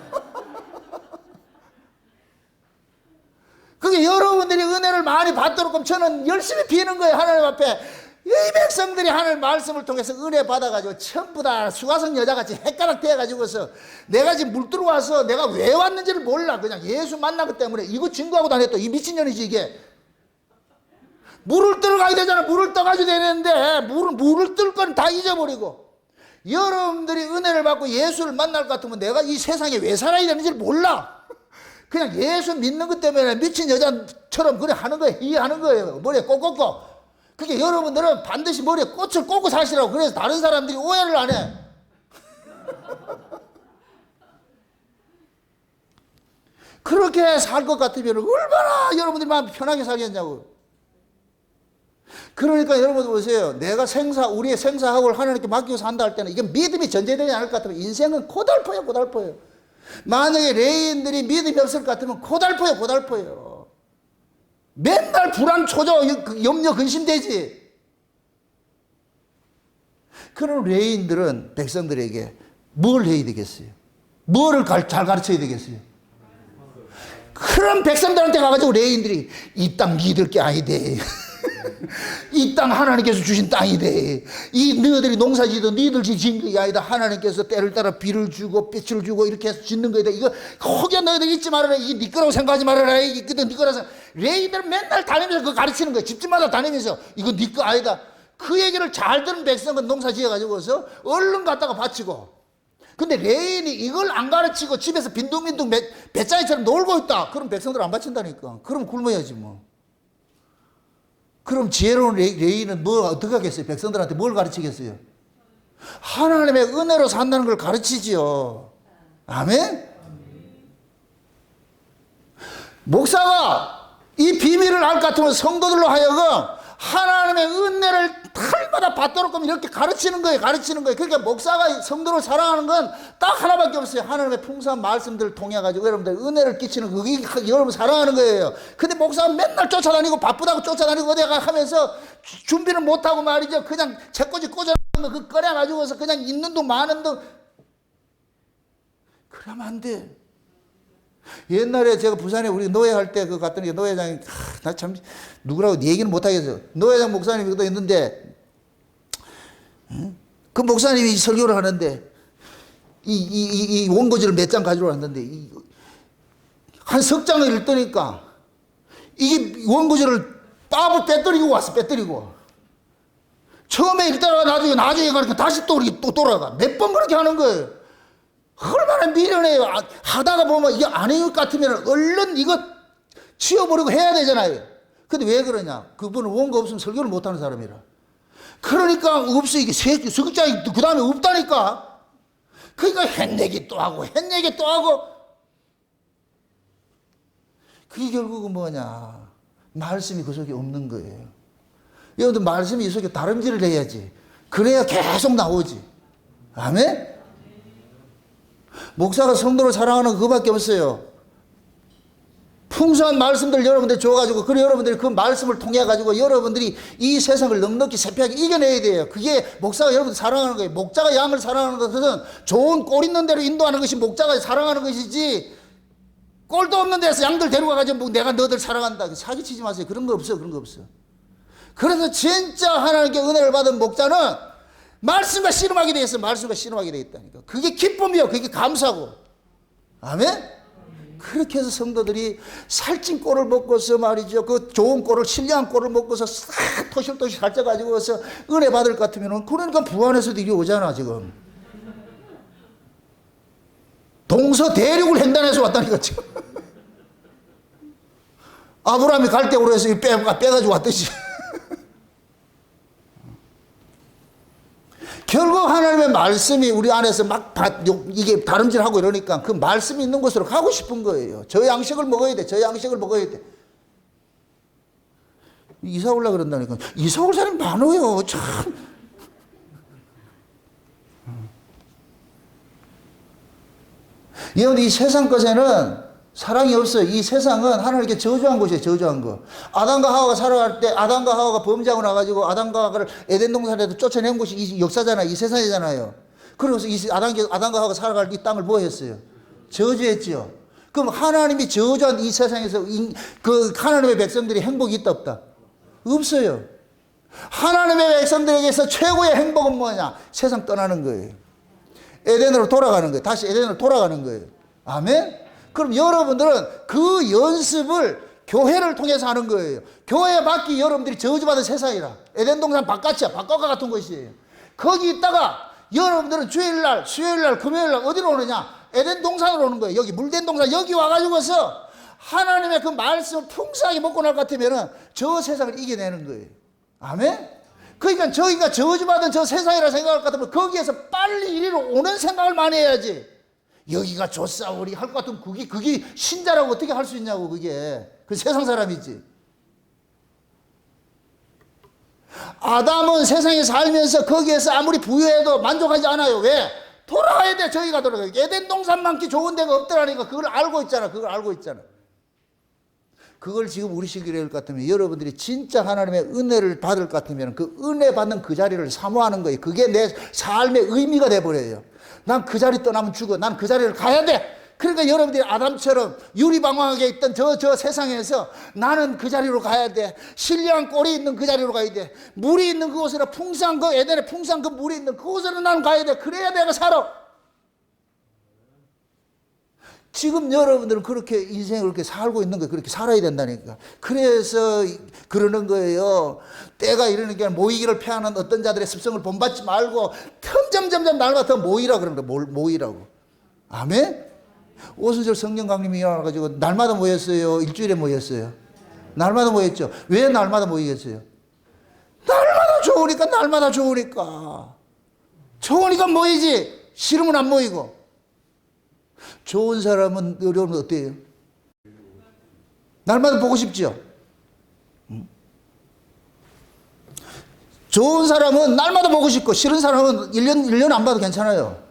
그게 여러분들이 은혜를 많이 받도록 저는 열심히 비는 거예요. 하나님 앞에. 이 백성들이 하나님 말씀을 통해서 은혜 받아가지고 전부 다 수가성 여자같이 헷가닥 대가지고서 내가 지금 물 들어와서 내가 왜 왔는지를 몰라. 그냥 예수 만나기 때문에 이거 증거하고 다녔다. 이 미친년이지 이게. 물을 뜨러 가야 되잖아. 물을 떠가지고 되는데 물을 뜰 건 다 잊어버리고 여러분들이 은혜를 받고 예수를 만날 것 같으면 내가 이 세상에 왜 살아야 되는지를 몰라. 그냥 예수 믿는 것 때문에 미친 여자처럼 그래 하는 거예요. 이해하는 거예요. 머리에 꼭 꽂고. 그게 여러분들은 반드시 머리에 꽃을 꽂고 사시라고. 그래서 다른 사람들이 오해를 안 해. 그렇게 살 것 같으면 얼마나 여러분들이 마음 편하게 살겠냐고. 그러니까 여러분들 보세요. 내가 우리의 생사학을 하나님께 맡기고 산다 할 때는 이게 믿음이 전제되지 않을 것 같으면 인생은 고달퍼요, 고달퍼요. 만약에 레인들이 믿음이 없을 것 같으면 고달퍼요, 고달퍼요. 맨날 불안, 초조, 염려, 근심되지. 그런 레인들은 백성들에게 뭘 해야 되겠어요? 뭐를 잘 가르쳐야 되겠어요? 그런 백성들한테 가가지고 레인들이 이 땅 니들 게 아니대. 이 땅 하나님께서 주신 땅이대. 이 너희들이 농사지도 니들 지은 게 아니다. 하나님께서 때를 따라 비를 주고 빛을 주고 이렇게 해서 짓는 거다. 이거 혹여 너희들 잊지 말아라. 이게 네 거라고 생각하지 말아라. 이게 네 거라서. 레이들은 맨날 다니면서 그거 가르치는 거야. 집집마다 다니면서 이거 네 거 아니다. 그 얘기를 잘 들은 백성은 농사 지어가지고서 얼른 갖다가 바치고. 근데 레인이 이걸 안 가르치고 집에서 빈둥빈둥 배짱이처럼 놀고 있다. 그럼 백성들 안 바친다니까. 그럼 굶어야지 뭐. 그럼 지혜로운 레인은 어떻게 하겠어요? 백성들한테 뭘 가르치겠어요? 하나님의 은혜로 산다는 걸 가르치지요. 아멘? 목사가 이 비밀을 알 것 같으면 성도들로 하여금 하나님의 은혜를 날마다 받도록 이렇게 가르치는 거예요. 그러니까 목사가 성도를 사랑하는 건 딱 하나밖에 없어요. 하나님의 풍성한 말씀들을 통해 가지고 여러분들 은혜를 끼치는 그게 여러분 사랑하는 거예요. 근데 목사가 맨날 쫓아다니고 바쁘다고 쫓아다니고 어디가 하면서 준비를 못하고 말이죠. 그냥 책꽂이 꽂아놓은 거 꺼내 가지고서 그냥 있는 둥 마는 둥. 그러면 안 돼. 옛날에 제가 부산에 우리 노예할 때 그 갔더니 노예장이 나 참 누구라고 얘기는 못하겠어요. 노예장 목사님이 또 있는데 그 목사님이 설교를 하는데 이 원고지를 몇 장 가지고 왔는데 한 석 장을 읽더니까 이게 원고지를 빠부 빼뜨리고 왔어. 빼뜨리고 처음에 읽다가 나중에 가니까 다시 또 돌아가. 몇 번 그렇게 하는 거예요. 얼마나 미련해요. 하다가 보면 이게 아닌 것 같으면 얼른 이거 치워버리고 해야 되잖아요. 근데 왜 그러냐? 그분은 원고 없으면 설교를 못하는 사람이라. 그러니까 없어. 이게 석장이 그 다음에 없다니까. 그러니까 햇내기 또 하고 햇내기 또 하고. 그게 결국은 뭐냐? 말씀이 그 속에 없는 거예요. 여러분들 말씀이 이 속에 다름질을 해야지. 그래야 계속 나오지. 아멘? 목사가 성도를 사랑하는 거 그거밖에 없어요. 풍성한 말씀들 여러분들 줘가지고, 그래 여러분들이 그 말씀을 통해가지고 여러분들이 이 세상을 넉넉히 세피하게 이겨내야 돼요. 그게 목사가 여러분들 사랑하는 거예요. 목자가 양을 사랑하는 것은 좋은 꼴 있는 대로 인도하는 것이 목자가 사랑하는 것이지, 꼴도 없는 데서 양들 데려가가지고 뭐 내가 너들 사랑한다. 사기치지 마세요. 그런 거 없어. 그런 거 없어. 그래서 진짜 하나님께 은혜를 받은 목자는 말씀과 씨름하게 돼 있어. 말씀과 씨름하게 돼 있다니까. 그게 기쁨이요. 그게 감사고. 아멘? 그렇게 해서 성도들이 살찐 꼴을 먹고서 말이죠. 그 좋은 꼴을, 신령한 꼴을 먹고서 싹 토실토실 살쪄가지고서 은혜 받을 것 같으면, 그러니까 부안에서도 이리 오잖아, 지금. 동서 대륙을 횡단해서 왔다니까, 지금. 아브라함이 갈대오로 해서 빼가지고 왔듯이. 결국 하나님의 말씀이 우리 안에서 막 이게 다름질하고 이러니까 그 말씀이 있는 곳으로 가고 싶은 거예요. 저 양식을 먹어야 돼. 저 양식을 먹어야 돼. 이사 올라 그런다니까. 이사 올 사람이 많아요. 참. 여러분, 이 세상 것에는 사랑이 없어요. 이 세상은 하나님께 저주한 곳이에요. 저주한 거. 아담과 하와가 살아갈 때 아담과 하와가 범죄하고 나가지고 아담과 하와를 에덴 동산에도 쫓아낸 곳이 이 역사잖아요. 이 세상이잖아요. 그래서 이 아담과 하와가 살아갈 이 땅을 뭐 했어요? 저주했지요. 그럼 하나님이 저주한 이 세상에서 그 하나님의 백성들이 행복이 있다 없다? 없어요. 하나님의 백성들에게서 최고의 행복은 뭐냐? 세상 떠나는 거예요. 에덴으로 돌아가는 거예요. 다시 에덴으로 돌아가는 거예요. 아멘? 그럼 여러분들은 그 연습을 교회를 통해서 하는 거예요. 교회 밖이 여러분들이 저주받은 세상이라. 에덴 동산 바깥이야. 바깥과 같은 것이에요. 거기 있다가 여러분들은 주일날, 수요일날, 금요일날 어디로 오느냐? 에덴 동산으로 오는 거예요. 여기 물된 동산 여기 와가지고서 하나님의 그 말씀을 풍성하게 먹고 날 것 같으면 저 세상을 이겨내는 거예요. 아멘? 그러니까 저희가 저주받은 저 세상이라 생각할 것 같으면 거기에서 빨리 이리로 오는 생각을 많이 해야지. 여기가 좋사오리 할 것 같으면 그게 신자라고 어떻게 할 수 있냐고. 그게 그 세상 사람이지. 아담은 세상에 살면서 거기에서 아무리 부유해도 만족하지 않아요. 왜? 돌아가야 돼. 저희가 돌아가야 돼. 에덴 동산만큼 좋은 데가 없더라니까. 그걸 알고 있잖아. 그걸 알고 있잖아. 그걸 지금 우리 시기로 할 것 같으면 여러분들이 진짜 하나님의 은혜를 받을 것 같으면 그 은혜 받는 그 자리를 사모하는 거예요. 그게 내 삶의 의미가 돼버려요. 난 그 자리 떠나면 죽어. 난 그 자리를 가야 돼. 그러니까 여러분들이 아담처럼 유리방황하게 있던 저 세상에서 나는 그 자리로 가야 돼. 신령한 꼴이 있는 그 자리로 가야 돼. 물이 있는 그곳으로 풍성한 그 에덴에 풍성한 그 물이 있는 그곳으로 나는 가야 돼. 그래야 내가 살아. 지금 여러분들은 그렇게 인생을 그렇게 살고 있는 거예요. 그렇게 살아야 된다니까. 그래서 그러는 거예요. 때가 이르는 게 모이기를 패하는 어떤 자들의 습성을 본받지 말고 점점 날마다 더 모이라 그러는 거예요. 모이라고. 아멘? 오순절 성령 강림이 일어나가지고 날마다 모였어요? 일주일에 모였어요? 날마다 모였죠. 왜 날마다 모이겠어요? 날마다 좋으니까. 좋으니까 모이지. 싫으면 안 모이고. 좋은 사람은 여러분 어때요? 날마다 보고 싶죠? 좋은 사람은 날마다 보고 싶고, 싫은 사람은 1년 안 봐도 괜찮아요.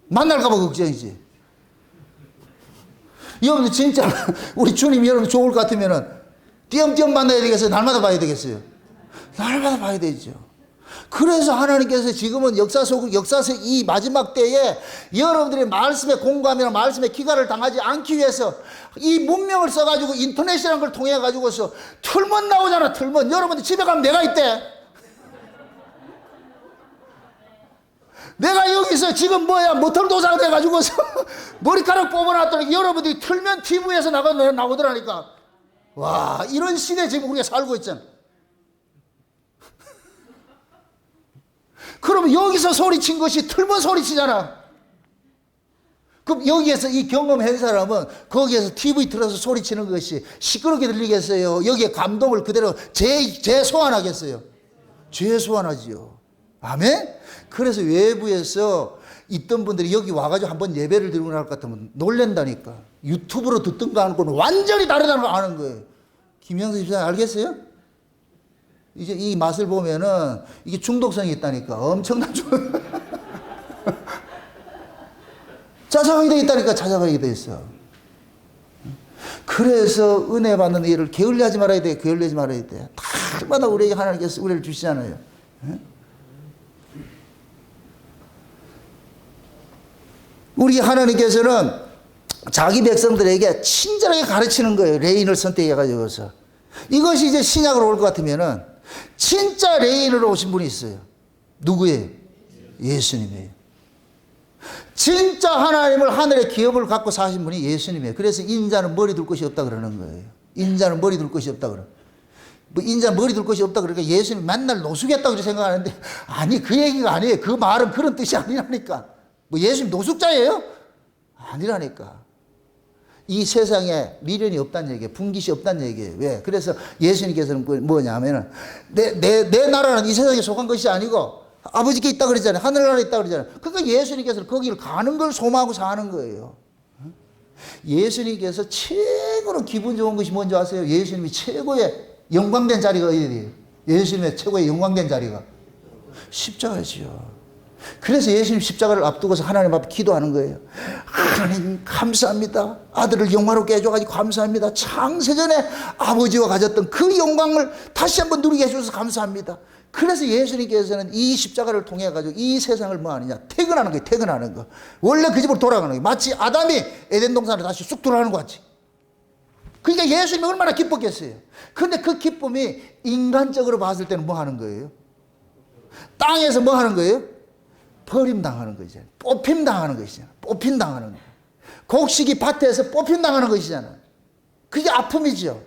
만날까 봐 걱정이지. 여러분들 진짜 우리 주님이 여러분 좋을 것 같으면은 띄엄띄엄 만나야 되겠어요? 날마다 봐야 되겠어요? 날마다 봐야 되죠. 그래서 하나님께서 지금은 역사서 이 마지막 때에 여러분들이 말씀의 공감이나 말씀의 기가를 당하지 않기 위해서 이 문명을 써가지고 인터넷이라는 걸 통해 가지고서 틀면 나오잖아. 틀면. 여러분들 집에 가면 내가 있대. 내가 여기서 지금 모털도사가 돼가지고서 머리카락 뽑아놨더니 여러분들이 틀면 TV에서 나오더라니까. 와, 이런 시대에 지금 우리가 살고 있잖아. 그러면 여기서 소리친 것이 틀면 소리치잖아. 그럼 여기에서 이 경험한 사람은 거기에서 TV 틀어서 소리치는 것이 시끄럽게 들리겠어요? 여기에 감동을 그대로 재소환하겠어요? 재소환하지요. 아멘? 그래서 외부에서 있던 분들이 여기 와가지고 한번 예배를 드리고 나올 것 같으면 놀랜다니까. 유튜브로 듣든가 하는 건 완전히 다르다는 걸 아는 거예요. 김영수 집사님 알겠어요? 이제 이 맛을 보면은 이게 중독성이 있다니까. 엄청난 찾아가게 돼 있다니까. 찾아가게 돼 있어. 그래서 은혜 받는 일을 게을리하지 말아야 돼. 게을리하지 말아야 돼. 날마다 우리에게 하나님께서 은혜를 주시잖아요. 우리 하나님께서는 자기 백성들에게 친절하게 가르치는 거예요. 레인을 선택해가지고서. 이것이 이제 신약으로 올 것 같으면은 진짜 레인으로 오신 분이 있어요. 누구예요? 예수님이에요. 진짜 하나님을 하늘의 기업을 갖고 사신 분이 예수님이에요. 그래서 인자는 머리 둘 것이 없다 그러는 거예요. 인자는 머리 둘 것이 없다 그러. 뭐 인자는 머리 둘 것이 없다 그러니까 예수님 맨날 노숙했다고 그렇게 생각하는데 아니 그 얘기가 아니에요. 그 말은 그런 뜻이 아니라니까. 뭐 예수님 노숙자예요? 아니라니까. 이 세상에 미련이 없다는 얘기예요. 분깃이 없다는 얘기예요. 왜? 그래서 예수님께서는 뭐냐면은 내 나라는 이 세상에 속한 것이 아니고 아버지께 있다 그랬잖아요. 하늘나라에 있다 그랬잖아요. 그러니까 예수님께서는 거기를 가는 걸 소망하고 사는 거예요. 예수님께서 최고로 기분 좋은 것이 뭔지 아세요? 예수님이 최고의 영광된 자리가 어디예요? 예수님의 최고의 영광된 자리가 십자가지요. 그래서 예수님 십자가를 앞두고서 하나님 앞에 기도하는 거예요. 하나님 감사합니다. 아들을 영화롭게 해줘가지고 감사합니다. 창세전에 아버지와 가졌던 그 영광을 다시 한번 누리게 해주셔서 감사합니다. 그래서 예수님께서는 이 십자가를 통해 가지고 이 세상을 뭐 하느냐? 퇴근하는 거예요. 퇴근하는 거. 원래 그 집으로 돌아가는 거예요. 마치 아담이 에덴 동산에 다시 쑥 돌아가는 것 같이. 그러니까 예수님이 얼마나 기뻤겠어요. 그런데 그 기쁨이 인간적으로 봤을 때는 뭐 하는 거예요? 땅에서 뭐 하는 거예요? 버림당하는 것이잖아요. 뽑힘당하는 것이잖아요. 뽑힘당하는 거. 곡식이 밭에서 뽑힘당하는 것이잖아요. 그게 아픔이죠.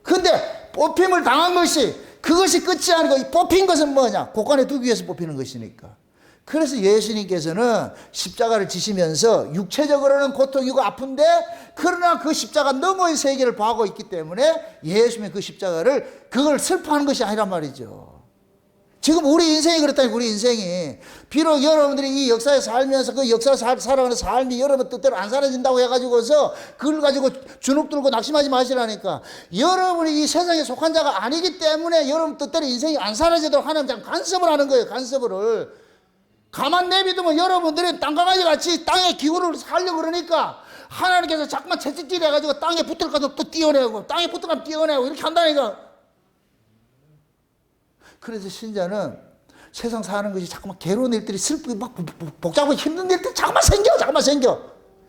그런데 뽑힘을 당한 것이 그것이 끝이 아니고 뽑힌 것은 뭐냐? 곳간에 두기 위해서 뽑히는 것이니까. 그래서 예수님께서는 십자가를 지시면서 육체적으로는 고통이고 아픈데 그러나 그 십자가 너머의 세계를 봐고 있기 때문에 예수님의 그 십자가를 그걸 슬퍼하는 것이 아니란 말이죠. 지금 우리 인생이 그렇다니. 우리 인생이 비록 여러분들이 이 역사에 살면서 그 역사를 살아가는 삶이 여러분 뜻대로 안 사라진다고 해가지고서 그걸 가지고 주눅 들고 낙심하지 마시라니까. 여러분이 이 세상에 속한 자가 아니기 때문에 여러분 뜻대로 인생이 안 사라지도록 하나님 참 간섭을 하는 거예요. 간섭을. 가만 내비두면 여러분들이 땅강아지 같이 땅의 기운을 살려고 그러니까 하나님께서 자꾸만 채찍질 해가지고 땅에 붙을까도 또 띄어내고 땅에 붙을까도 띄어내고 이렇게 한다니까. 그래서 신자는 세상 사는 것이 자꾸만 괴로운 일들이 슬프고 막 복잡하고 힘든 일들이 자꾸만 생겨.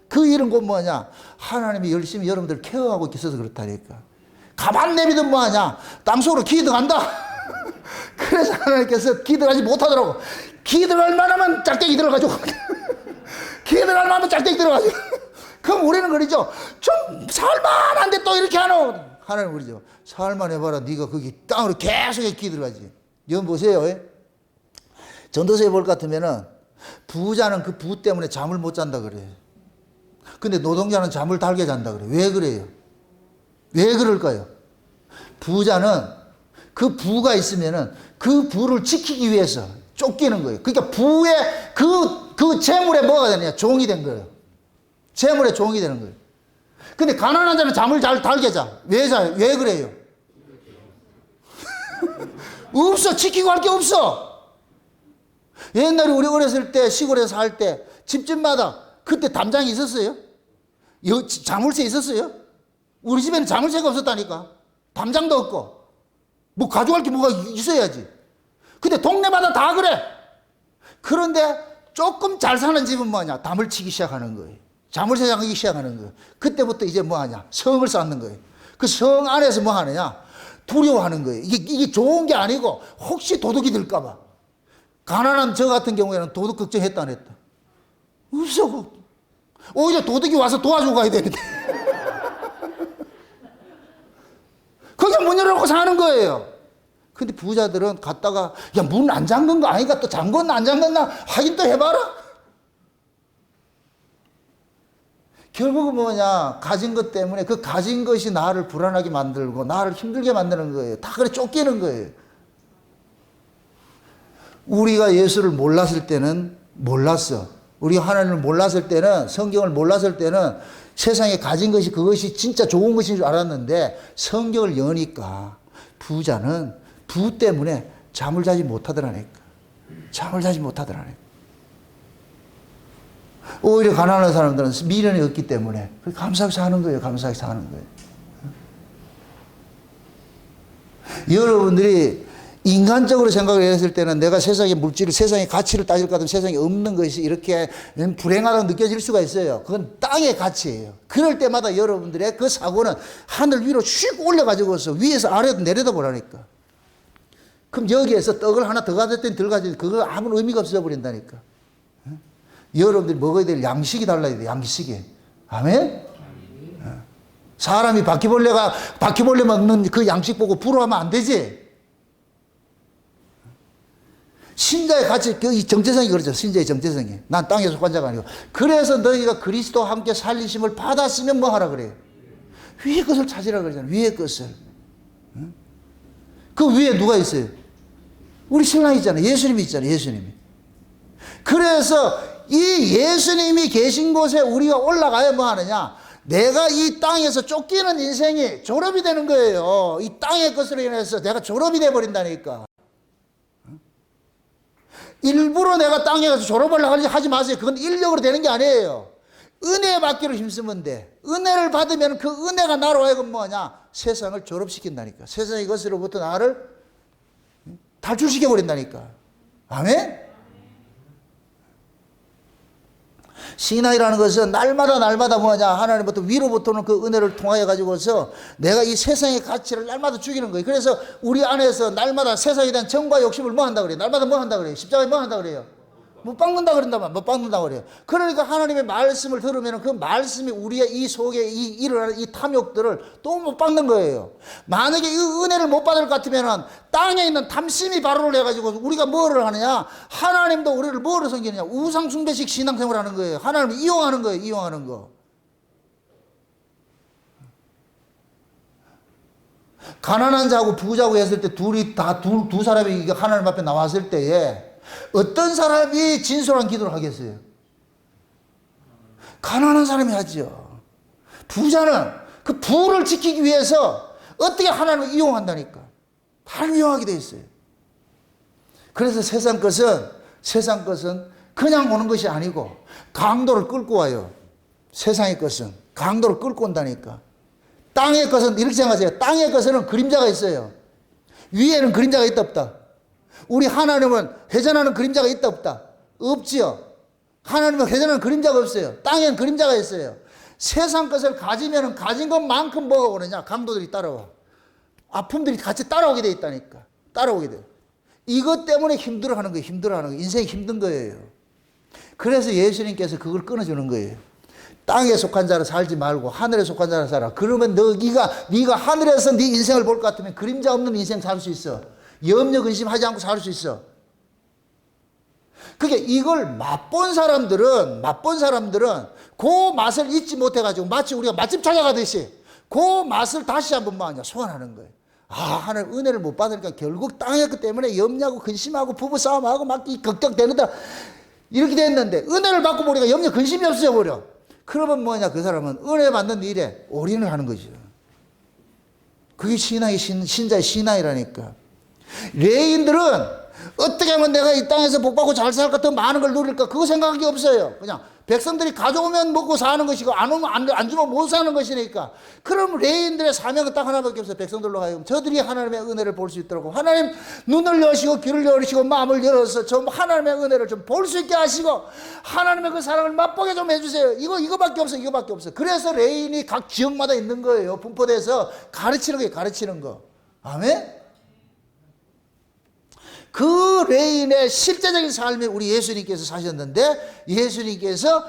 그 일은 곧 뭐냐? 하나님이 열심히 여러분들을 케어하고 있어서 그렇다니까. 가만 내비두면 뭐하냐? 땅속으로 기어간다. 그래서 하나님께서 기들어가지 못하더라고. 기들어갈 만하면 짝대기 들어가지고. 기들어갈 만하면 짝대기 들어가지고. 그럼 우리는 그러죠. 좀 살만한데 또 이렇게 하노. 하나님 그러죠. 살만 해봐라. 네가 거기 땅으로 계속 기들어가지. 여러분 보세요. 전도서에 볼 것 같으면은 부자는 그 부 때문에 잠을 못 잔다 그래요. 근데 노동자는 잠을 달게 잔다 그래요. 왜 그래요? 왜 그럴까요? 부자는 그 부가 있으면은 그 부를 지키기 위해서 쫓기는 거예요. 그러니까 부의 그 재물에 뭐가 되느냐? 종이 된 거예요. 재물의 종이 되는 거예요. 근데 가난한 자는 잠을 잘 달게 자. 왜 자요? 왜 그래요? 없어. 지키고 할 게 없어. 옛날에 우리 어렸을 때 시골에서 살 때 집집마다 그때 담장이 있었어요? 자물쇠 있었어요? 우리 집에는 자물쇠가 없었다니까. 담장도 없고. 뭐 가져갈 게 뭐가 있어야지. 근데 동네마다 다 그래. 그런데 조금 잘 사는 집은 뭐하냐? 담을 치기 시작하는 거예요. 자물쇠 잠그기 시작하는 거예요. 그때부터 이제 뭐하냐? 성을 쌓는 거예요. 그 성 안에서 뭐 하느냐? 두려워하는 거예요. 이게 좋은 게 아니고 혹시 도둑이 들까봐. 가난한 저 같은 경우에는 도둑 걱정했다 안 했다? 없어. 오히려 도둑이 와서 도와주고 가야 되는데. 거기 문 열어놓고 사는 거예요. 근데 부자들은 갔다가 야, 문 안 잠근 거 아니까 또 잠궜나 안 잠궜나 확인 또 해봐라. 결국은 뭐냐? 가진 것 때문에 그 가진 것이 나를 불안하게 만들고 나를 힘들게 만드는 거예요. 다 그래 쫓기는 거예요. 우리가 예수를 몰랐을 때는 몰랐어. 우리가 하나님을 몰랐을 때는, 성경을 몰랐을 때는 세상에 가진 것이 그것이 진짜 좋은 것인 줄 알았는데, 성경을 여니까 부자는 부 때문에 잠을 자지 못하더라니까. 잠을 자지 못하더라니까. 오히려 가난한 사람들은 미련이 없기 때문에 감사하게 사는 거예요. 감사하게 사는 거예요. 여러분들이 인간적으로 생각을 했을 때는 내가 세상의 물질을, 세상의 가치를 따질 것 같으면 세상에 없는 것이 이렇게 불행하다고 느껴질 수가 있어요. 그건 땅의 가치예요. 그럴 때마다 여러분들의 그 사고는 하늘 위로 슉 올려가지고서 위에서 아래로 내려다 보라니까. 그럼 여기에서 떡을 하나 더 가졌더니 덜 가졌더니 그거 아무 의미가 없어 버린다니까. 여러분들이 먹어야 될 양식이 달라야 돼. 양식이. 아멘? 사람이 바퀴벌레 먹는 그 양식 보고 부러워하면 안 되지. 신자의 가치, 이 정체성이 그렇죠. 신자의 정체성이. 난 땅에 속한 자가 아니고. 그래서 너희가 그리스도와 함께 살리심을 받았으면 뭐 하라 그래요? 위의 것을 찾으라 그러잖아요. 위의 것을. 그 위에 누가 있어요? 우리 신랑이 있잖아요. 예수님이 있잖아요. 예수님이. 그래서 이 예수님이 계신 곳에 우리가 올라가야 뭐 하느냐? 내가 이 땅에서 쫓기는 인생이 졸업이 되는 거예요. 이 땅의 것으로 인해서 내가 졸업이 돼버린다니까. 일부러 내가 땅에 가서 졸업을 하지 마세요. 그건 인력으로 되는 게 아니에요. 은혜 받기로 힘쓰면 돼. 은혜를 받으면 그 은혜가 나로 하여금 뭐냐? 세상을 졸업시킨다니까. 세상의 것으로부터 나를 탈출시켜버린다니까. 아멘? 신앙이라는 것은 날마다 뭐냐? 하나님부터 위로부터는 그 은혜를 통하여 가지고서 내가 이 세상의 가치를 날마다 죽이는 거예요. 그래서 우리 안에서 날마다 세상에 대한 정과 욕심을 뭐 한다 그래요? 날마다 뭐 한다 그래요? 십자가에 뭐 한다 그래요? 못 박는다 그런다만 못 박는다 그래요. 그러니까 하나님의 말씀을 들으면 그 말씀이 우리의 이 속에 일어나는 이 탐욕들을 또 못 박는 거예요. 만약에 이 은혜를 못 받을 것 같으면 땅에 있는 탐심이 발언을 해가지고 우리가 뭐를 하느냐? 하나님도 우리를 뭐로 섬기느냐? 우상숭배식 신앙생활을 하는 거예요. 하나님을 이용하는 거예요. 이용하는 거. 가난한 자하고 부자고 했을 때 두 사람이 하나님 앞에 나왔을 때에 어떤 사람이 진솔한 기도를 하겠어요? 가난한 사람이 하죠. 부자는 그 부를 지키기 위해서 어떻게 하나님을 이용한다니까. 다 이용하게 돼 있어요. 그래서 세상 것은 그냥 오는 것이 아니고 강도를 끌고 와요. 세상의 것은 강도를 끌고 온다니까. 땅의 것은 이렇게 생각하세요. 땅의 것에는 그림자가 있어요. 위에는 그림자가 있다 없다? 우리 하나님은 회전하는 그림자가 있다 없다? 없지요. 하나님은 회전하는 그림자가 없어요. 땅에는 그림자가 있어요. 세상 것을 가지면 가진 것만큼 뭐가 오느냐? 강도들이 따라와. 아픔들이 같이 따라오게 돼 있다니까. 따라오게 돼요. 이것 때문에 힘들어하는 거예요. 힘들어하는 거예요. 인생이 힘든 거예요. 그래서 예수님께서 그걸 끊어주는 거예요. 땅에 속한 자로 살지 말고 하늘에 속한 자로 살아. 그러면 네가 하늘에서 네 인생을 볼 것 같으면 그림자 없는 인생 살 수 있어. 염려 근심하지 않고 살 수 있어. 그게 이걸 맛본 사람들은 그 맛을 잊지 못해가지고 마치 우리가 맛집 찾아가듯이 그 맛을 다시 한번 뭐하냐 소환하는 거예요. 하나님 은혜를 못 받으니까 결국 땅의 것 때문에 염려하고 근심하고 부부싸움하고 막 걱정되는다 이렇게 됐는데 은혜를 받고 보니까 염려 근심이 없어져 버려. 그러면 뭐냐 그 사람은 은혜 받는 일에 올인을 하는 거죠. 그게 신자의 신앙이라니까. 레인들은 어떻게 하면 내가 이 땅에서 복받고 잘 살까 더 많은 걸 누릴까 그거 생각한 게 없어요. 그냥 백성들이 가져오면 먹고 사는 것이고 안 오면 안 주면 못 사는 것이니까. 그럼 레인들의 사명은 딱 하나밖에 없어요. 백성들로 하여금 저들이 하나님의 은혜를 볼 수 있도록 하나님 눈을 여시고 귀를 열으시고 마음을 열어서 좀 하나님의 은혜를 좀 볼 수 있게 하시고 하나님의 그 사랑을 맛보게 좀 해주세요. 이거밖에 없어요. 이거밖에 없어요. 그래서 레인이 각 지역마다 있는 거예요. 분포돼서 가르치는 거예요. 가르치는 거. 아멘? 그 레인의 실제적인 삶을 우리 예수님께서 사셨는데 예수님께서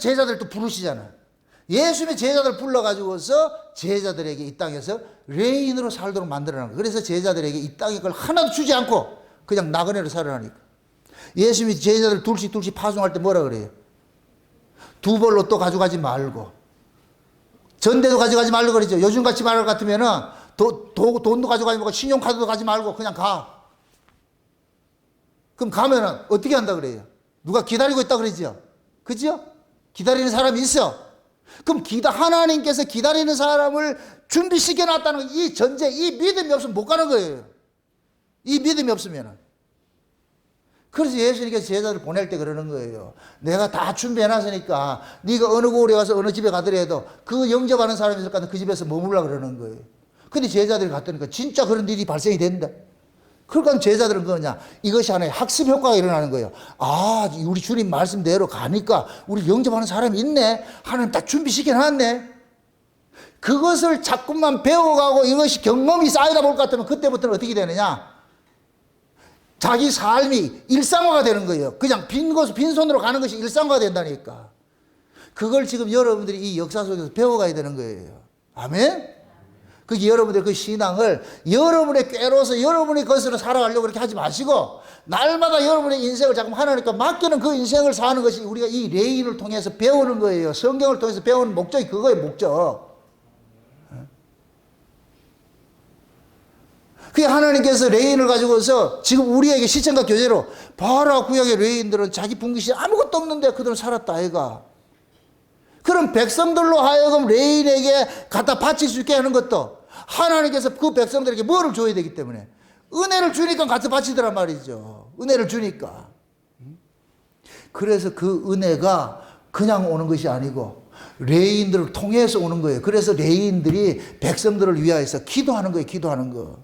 제자들도 부르시잖아요. 예수님의 제자들 불러가지고서 제자들에게 이 땅에서 레인으로 살도록 만들어놓은 거예요. 그래서 제자들에게 이 땅의 걸 하나도 주지 않고 그냥 나그네로 살아나니까. 예수님이 제자들 둘씩 파송할 때 뭐라 그래요? 두 벌로 또 가져가지 말고. 전대도 가져가지 말고 그러죠. 요즘같이 말할 것 같으면은 돈도 가져가지 말고 신용카드도 가지 말고 그냥 가. 그럼 가면은 어떻게 한다 그래요? 누가 기다리고 있다 그러죠? 그죠? 기다리는 사람이 있어. 그럼 하나님께서 기다리는 사람을 준비시켜 놨다는 이 전제, 이 믿음이 없으면 못 가는 거예요. 이 믿음이 없으면은. 그래서 예수님께서 제자들 보낼 때 그러는 거예요. 내가 다 준비해 놨으니까 네가 어느 고을에 가서 어느 집에 가더라도 그 영접하는 사람이 있을 것 같은 그 집에서 머물라 그러는 거예요. 근데 제자들이 갔더니까 진짜 그런 일이 발생이 된다. 그러니까 제자들은 뭐냐, 이것이 하나의 학습 효과가 일어나는 거예요. 아, 우리 주님 말씀대로 가니까 우리 영접하는 사람이 있네. 하나님 딱 준비시켜 놨네. 그것을 자꾸만 배워가고 이것이 경험이 쌓이다 볼 것 같으면 그때부터는 어떻게 되느냐, 자기 삶이 일상화가 되는 거예요. 그냥 빈손으로 가는 것이 일상화가 된다니까. 그걸 지금 여러분들이 이 역사 속에서 배워가야 되는 거예요. 아멘? 그 여러분들 그 신앙을 여러분의 꾀로서 여러분의 것으로 살아가려고 그렇게 하지 마시고, 날마다 여러분의 인생을 자꾸 하나님께 맡기는 그 인생을 사는 것이 우리가 이 레인을 통해서 배우는 거예요. 성경을 통해서 배우는 목적이 그거예요, 목적. 그게 하나님께서 레인을 가지고서 지금 우리에게 시청과 교제로 봐라, 구약의 레인들은 자기 분깃이 아무것도 없는데 그들은 살았다 아이가. 그럼 백성들로 하여금 레인에게 갖다 바칠 수 있게 하는 것도 하나님께서 그 백성들에게 뭐를 줘야 되기 때문에 은혜를 주니까 갖다 바치더란 말이죠. 은혜를 주니까. 그래서 그 은혜가 그냥 오는 것이 아니고 레인들을 통해서 오는 거예요. 그래서 레인들이 백성들을 위하여서 기도하는 거예요. 기도하는 거.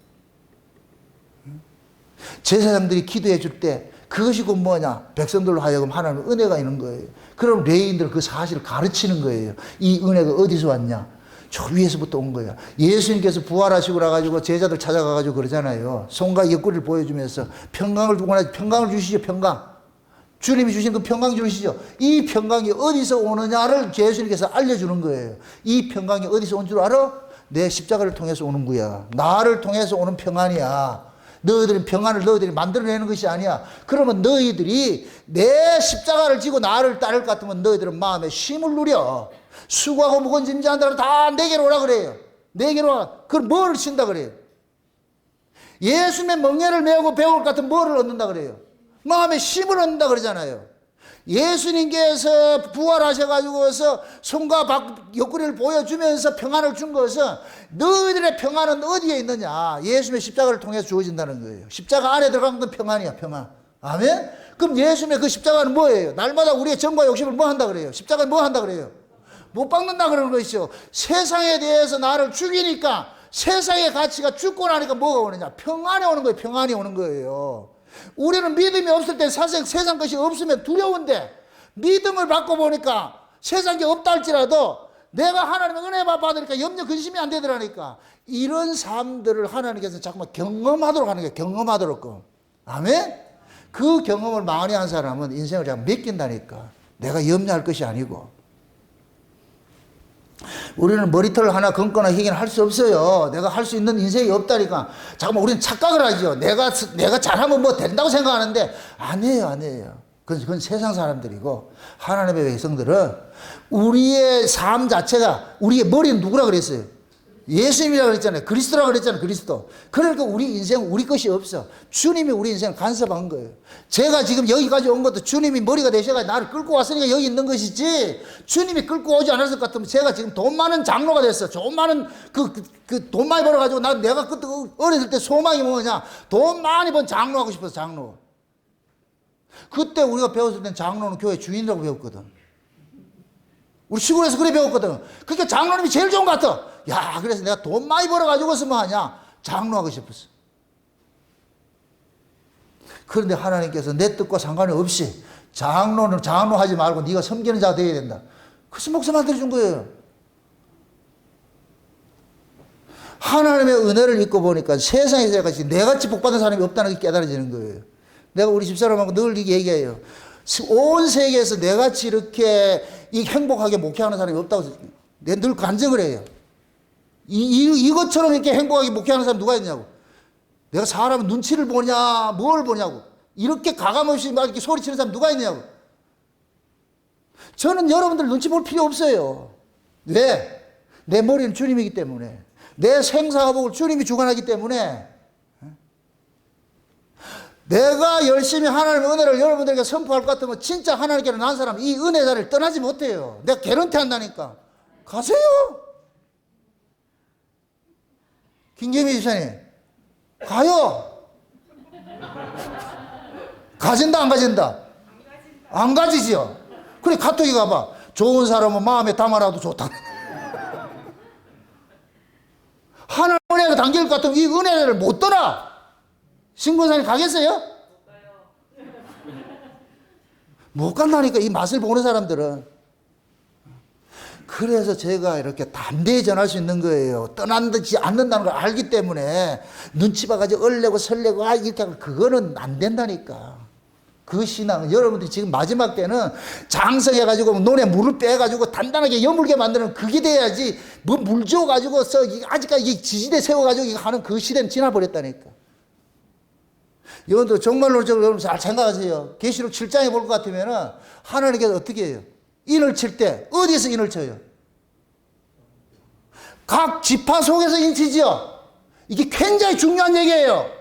제사장들이 기도해 줄 때 그것이 곧 뭐냐, 백성들로 하여금 하나님 은혜가 있는 거예요. 그럼 레인들 그 사실을 가르치는 거예요. 이 은혜가 어디서 왔냐, 저 위에서부터 온 거야. 예수님께서 부활하시고 나가지고 제자들 찾아가가지고 그러잖아요. 손과 옆구리를 보여주면서 평강을 두고 나서 평강을 주시죠. 평강. 주님이 주신 그 평강 주시죠. 이 평강이 어디서 오느냐를 예수님께서 알려주는 거예요. 이 평강이 어디서 온 줄 알아? 내 십자가를 통해서 오는 거야. 나를 통해서 오는 평안이야. 너희들은 평안을 너희들이 만들어내는 것이 아니야. 그러면 너희들이 내 십자가를 지고 나를 따를 것 같으면 너희들은 마음에 쉼을 누려. 수고하고 무거운 짐진 자들 다 내게로 오라 그래요. 내게로 오라. 그럼 뭐를 신다 그래요? 예수님의 멍에를 메우고 배울 것 같은 뭐를 얻는다 그래요? 마음에 쉼을 얻는다 그러잖아요. 예수님께서 부활하셔가지고서 손과 옆구리를 보여주면서 평안을 준 것은 너희들의 평안은 어디에 있느냐? 예수님의 십자가를 통해서 주어진다는 거예요. 십자가 안에 들어간 건 평안이야, 평안. 아멘? 그럼 예수님의 그 십자가는 뭐예요? 날마다 우리의 정과 욕심을 뭐 한다 그래요? 십자가는 뭐 한다 그래요? 못 박는다 그러는 것이죠. 세상에 대해서 나를 죽이니까 세상의 가치가 죽고 나니까 뭐가 오느냐? 평안이 오는 거예요. 평안이 오는 거예요. 우리는 믿음이 없을 때 세상 것이 없으면 두려운데 믿음을 받고 보니까 세상에 없다 할지라도 내가 하나님의 은혜 받으니까 염려 근심이 안 되더라니까. 이런 삶들을 하나님께서 자꾸만 경험하도록 하는 거예요. 경험하도록. 아멘? 그 경험을 많이 한 사람은 인생을 자꾸 맡긴다니까. 내가 염려할 것이 아니고. 우리는 머리털 하나 감거나 희기는 할 수 없어요. 내가 할 수 있는 인생이 없다니까. 잠깐만, 우리는 착각을 하죠. 내가 잘하면 뭐 된다고 생각하는데 아니에요. 그건 세상 사람들이고, 하나님의 백성들은 우리의 삶 자체가, 우리의 머리는 누구라 그랬어요? 예수님이라고 그랬잖아요. 그리스도라고 그랬잖아요. 그리스도. 그러니까 우리 인생 우리 것이 없어. 주님이 우리 인생을 간섭한 거예요. 제가 지금 여기까지 온 것도 주님이 머리가 되셔가지고 나를 끌고 왔으니까 여기 있는 것이지, 주님이 끌고 오지 않았을 것 같으면 제가 지금 돈 많은 장로가 됐어. 돈 많은 돈 많이 벌어가지고 내가 그때 어렸을 때 소망이 뭐냐, 돈 많이 번 장로 하고 싶어서 장로. 그때 우리가 배웠을 땐 장로는 교회 주인이라고 배웠거든. 우리 시골에서 그래 배웠거든. 그러니까 장로님이 제일 좋은 것 같아. 야, 그래서 내가 돈 많이 벌어가지고서 뭐 하냐, 장로하고 싶었어. 그런데 하나님께서 내 뜻과 상관이 없이 장로는 장로하지 말고 네가 섬기는 자가 되어야 된다. 그래서 목사 만들어준 거예요. 하나님의 은혜를 입고 보니까 세상에서 같이 내같이 복받은 사람이 없다는 게 깨달아지는 거예요. 내가 우리 집사람하고 늘 이렇게 얘기해요. 온 세계에서 내같이 이렇게 행복하게 목회하는 사람이 없다고 내가 늘 간증을 해요. 이것처럼 이렇게 행복하게 목회하는 사람 누가 있냐고. 내가 사람 눈치를 보냐, 뭘 보냐고. 이렇게 가감없이 막 이렇게 소리치는 사람 누가 있냐고. 저는 여러분들 눈치 볼 필요 없어요. 왜? 내 머리는 주님이기 때문에. 내 생사화복을 주님이 주관하기 때문에 내가 열심히 하나님의 은혜를 여러분들에게 선포할 것 같으면 진짜 하나님께로 난 사람 이 은혜 자리를 떠나지 못해요. 내가 개런티 한다니까. 가세요. 김경미 집사님 가요. 가진다 안 가진다? 안 가지지요. 그래 카톡이 가봐. 좋은 사람은 마음에 담아라도 좋다. 하나님 은혜가 담길 것 같으면 이 은혜를 못 떠나. 신고사님 가겠어요? 못 간다니까 이 맛을 보는 사람들은. 그래서 제가 이렇게 담대히 전할 수 있는 거예요. 떠나지 않는다는 걸 알기 때문에 눈치 봐가지고 얼레고 설레고 이렇게 하면 그거는 안 된다니까. 그 신앙은 여러분들이 지금 마지막 때는 장성해가지고 논에 물을 빼가지고 단단하게 여물게 만드는 그게 돼야지 뭐 물 줘가지고 아직까지 지지대 세워가지고 하는 그 시대는 지나버렸다니까. 여러분들 정말로 여러분 잘 생각하세요. 계시록 7장에 볼 것 같으면은 하나님께서 어떻게 해요? 인을 칠 때 어디서 인을 쳐요? 각 지파 속에서 인치지요. 이게 굉장히 중요한 얘기예요.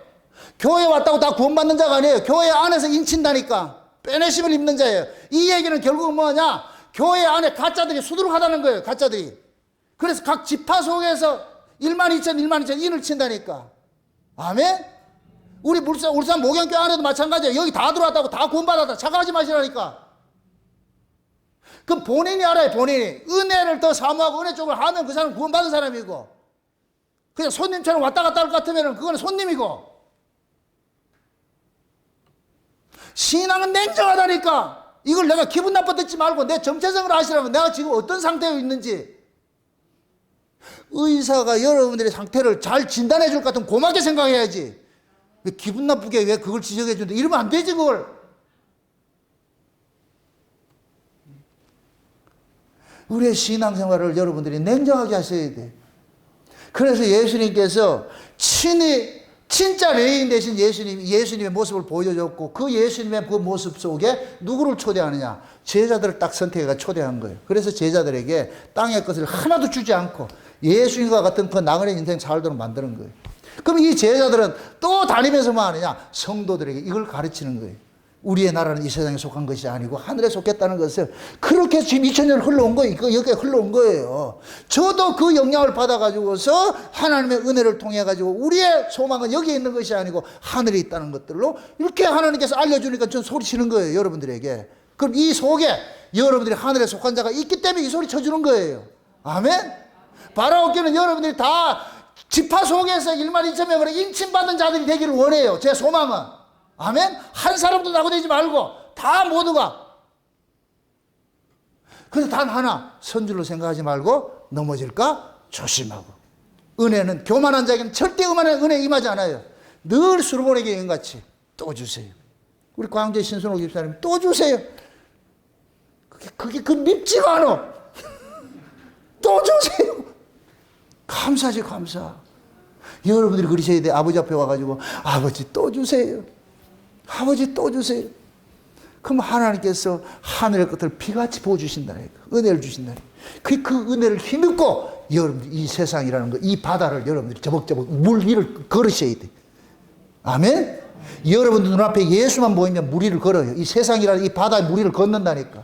교회 왔다고 다 구원받는 자가 아니에요. 교회 안에서 인친다니까. 빼내심을 입는 자예요. 이 얘기는 결국은 뭐냐? 교회 안에 가짜들이 수두룩하다는 거예요. 가짜들이. 그래서 각 지파 속에서 1만 2천 인을 친다니까. 아멘? 우리 울산 목양교 안에도 마찬가지예요. 여기 다 들어왔다고 다 구원받았다. 착각하지 마시라니까. 그럼 본인이 알아요. 본인이. 은혜를 더 사모하고 은혜 쪽을 하면 그 사람은 구원받은 사람이고, 그냥 손님처럼 왔다 갔다 할 것 같으면 그거는 손님이고. 신앙은 냉정하다니까. 이걸 내가 기분 나빠 듣지 말고 내 정체성을 아시라면 내가 지금 어떤 상태에 있는지. 의사가 여러분들의 상태를 잘 진단해 줄 것 같으면 고맙게 생각해야지. 왜 기분 나쁘게 왜 그걸 지적해 준다. 이러면 안 되지 그걸. 우리의 신앙생활을 여러분들이 냉정하게 하셔야 돼. 그래서 예수님께서 친히 진짜 레인 대신 예수님의 모습을 보여줬고, 그 예수님의 그 모습 속에 누구를 초대하느냐? 제자들을 딱 선택해서 초대한 거예요. 그래서 제자들에게 땅의 것을 하나도 주지 않고 예수님과 같은 그 나그네 인생 살도록 만드는 거예요. 그럼 이 제자들은 또 다니면서 뭐 하느냐? 성도들에게 이걸 가르치는 거예요. 우리의 나라는 이 세상에 속한 것이 아니고 하늘에 속했다는 것을. 그렇게 지금 2000년 흘러온 거예요. 여기까지 흘러온 거예요. 저도 그 영향을 받아가지고서 하나님의 은혜를 통해가지고 우리의 소망은 여기에 있는 것이 아니고 하늘에 있다는 것들로 이렇게 하나님께서 알려주니까 전 소리치는 거예요. 여러분들에게. 그럼 이 속에 여러분들이 하늘에 속한 자가 있기 때문에 이 소리 쳐주는 거예요. 아멘? 바라옵기는 여러분들이 다 지파 속에서 1만 2천 명으로 인침받는 자들이 되기를 원해요. 제 소망은. 아멘? 한 사람도 낙오되지 말고 다 모두가. 그래서 단 하나, 선줄로 생각하지 말고 넘어질까 조심하고. 은혜는 교만한 자에게는 절대 은혜 임하지 않아요. 늘 수르보내기 여인같이 또 주세요. 우리 광재 신순옥 집사님 또 주세요. 그게 밉지가 않아. 또 주세요. 감사지 감사. 여러분들이 그러셔야 돼. 아버지 앞에 와가지고 아버지 또 주세요. 아버지 또 주세요. 그럼 하나님께서 하늘의 것을 피같이 부어주신다니까. 은혜를 주신다니까. 그 은혜를 힘입고 여러분들 이 세상이라는 거, 이 바다를 여러분들이 저벅저벅 물 위를 걸으셔야 돼. 아멘? 여러분들 눈앞에 예수만 보이면 물 위를 걸어요. 이 세상이라는 이 바다의 물 위를 걷는다니까.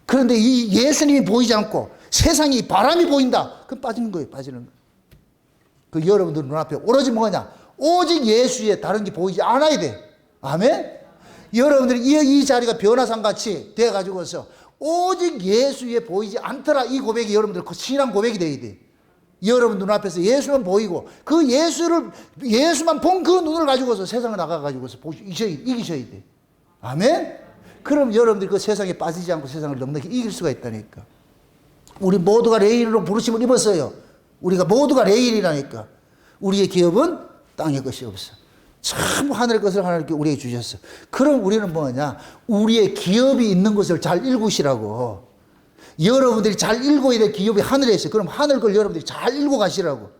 그런데 이 예수님이 보이지 않고 세상이 바람이 보인다. 그럼 빠지는 거예요. 빠지는 거예요. 그 여러분들 눈앞에 오로지 뭐냐? 오직 예수의 다른 게 보이지 않아야 돼. 아멘? 여러분들이 이 자리가 변화산같이 돼가지고서 오직 예수에 보이지 않더라. 이 고백이 여러분들 그 신앙 고백이 돼야 돼. 여러분 눈앞에서 예수만 보이고 그 예수만 본 그 눈을 가지고서 세상을 나가가지고서 이기셔야 돼. 아멘? 그럼 여러분들이 그 세상에 빠지지 않고 세상을 넉넉히 이길 수가 있다니까. 우리 모두가 레인으로 부르심을 입었어요. 우리가 모두가 레인이라니까. 우리의 기업은 땅의 것이 없어. 참 하늘의 것을 하나님께 우리에게 주셨어. 그럼 우리는 뭐냐? 우리의 기업이 있는 것을 잘 읽으시라고. 여러분들이 잘 읽어야 될 기업이 하늘에 있어요. 그럼 하늘 걸 여러분들이 잘 읽고 가시라고.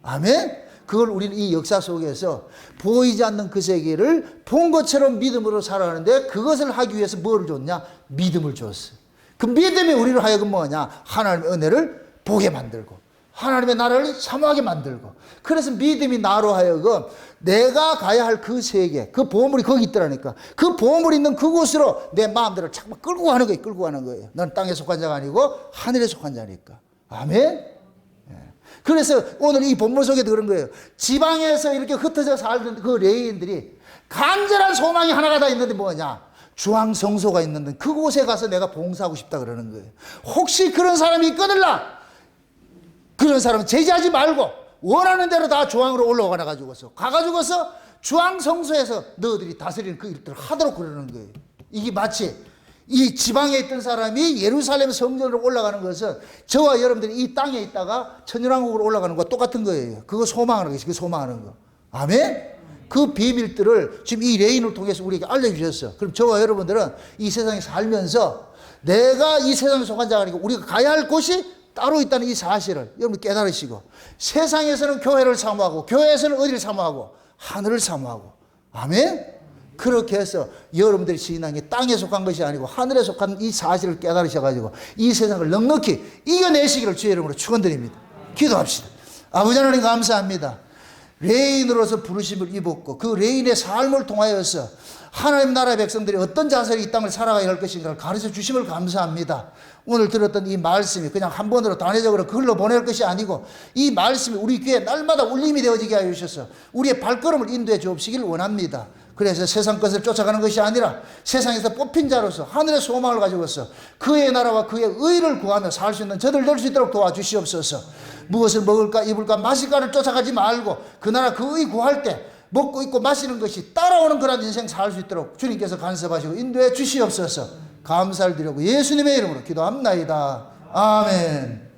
아멘? 그걸 우리는 이 역사 속에서 보이지 않는 그 세계를 본 것처럼 믿음으로 살아가는데, 그것을 하기 위해서 뭐를 줬냐? 믿음을 줬어. 그 믿음이 우리를 하여금 뭐냐? 하나님의 은혜를 보게 만들고 하나님의 나라를 사모하게 만들고, 그래서 믿음이 나로 하여금 내가 가야 할 그 세계, 그 보물이 거기 있더라니까. 그 보물이 있는 그곳으로 내 마음대로 자꾸 끌고 가는 거예요. 끌고 가는 거예요. 넌 땅에 속한 자가 아니고 하늘에 속한 자니까. 아멘. 그래서 오늘 이 본문 속에도 그런 거예요. 지방에서 이렇게 흩어져 살던 그 레위인들이 간절한 소망이 하나가 다 있는데 뭐냐? 중앙성소가 있는데 그곳에 가서 내가 봉사하고 싶다 그러는 거예요. 혹시 그런 사람이 있거들라, 그런 사람은 제지하지 말고 원하는 대로 다 중앙으로 올라가 가가지고서 중앙성소에서 너희들이 다스리는 그 일들을 하도록 그러는 거예요. 이게 마치 이 지방에 있던 사람이 예루살렘 성전으로 올라가는 것은 저와 여러분들이 이 땅에 있다가 천년왕국으로 올라가는 것과 똑같은 거예요. 그거 소망하는 것이, 그 소망하는 거. 아멘? 그 비밀들을 지금 이 레인을 통해서 우리에게 알려주셨어. 그럼 저와 여러분들은 이 세상에 살면서 내가 이 세상에 속한 자가 아니고 우리가 가야 할 곳이 따로 있다는 이 사실을 여러분 깨달으시고, 세상에서는 교회를 사모하고 교회에서는 어디를 사모하고 하늘을 사모하고, 아멘? 그렇게 해서 여러분들의 신앙이 땅에 속한 것이 아니고 하늘에 속한 이 사실을 깨달으셔가지고 이 세상을 넉넉히 이겨내시기를 주의 이름으로 축원드립니다. 기도합시다. 아버지 하나님 감사합니다. 레인으로서 부르심을 입었고 그 레인의 삶을 통하여서 하나님 나라의 백성들이 어떤 자세로 이 땅을 살아가야 할 것인가를 가르쳐 주심을 감사합니다. 오늘 들었던 이 말씀이 그냥 한 번으로 단회적으로 글로 보낼 것이 아니고 이 말씀이 우리 귀에 날마다 울림이 되어지게 하여 주셔서 우리의 발걸음을 인도해 주옵시길 원합니다. 그래서 세상 것을 쫓아가는 것이 아니라 세상에서 뽑힌 자로서 하늘의 소망을 가지고서 그의 나라와 그의 의를 구하며 살 수 있는 저들 될 수 있도록 도와주시옵소서. 무엇을 먹을까 입을까 마실까를 쫓아가지 말고 그 나라 그 의 구할 때 먹고 입고 마시는 것이 따라오는 그런 인생 살 수 있도록 주님께서 간섭하시고 인도해 주시옵소서. 감사를 드리고 예수님의 이름으로 기도합나이다. 아멘.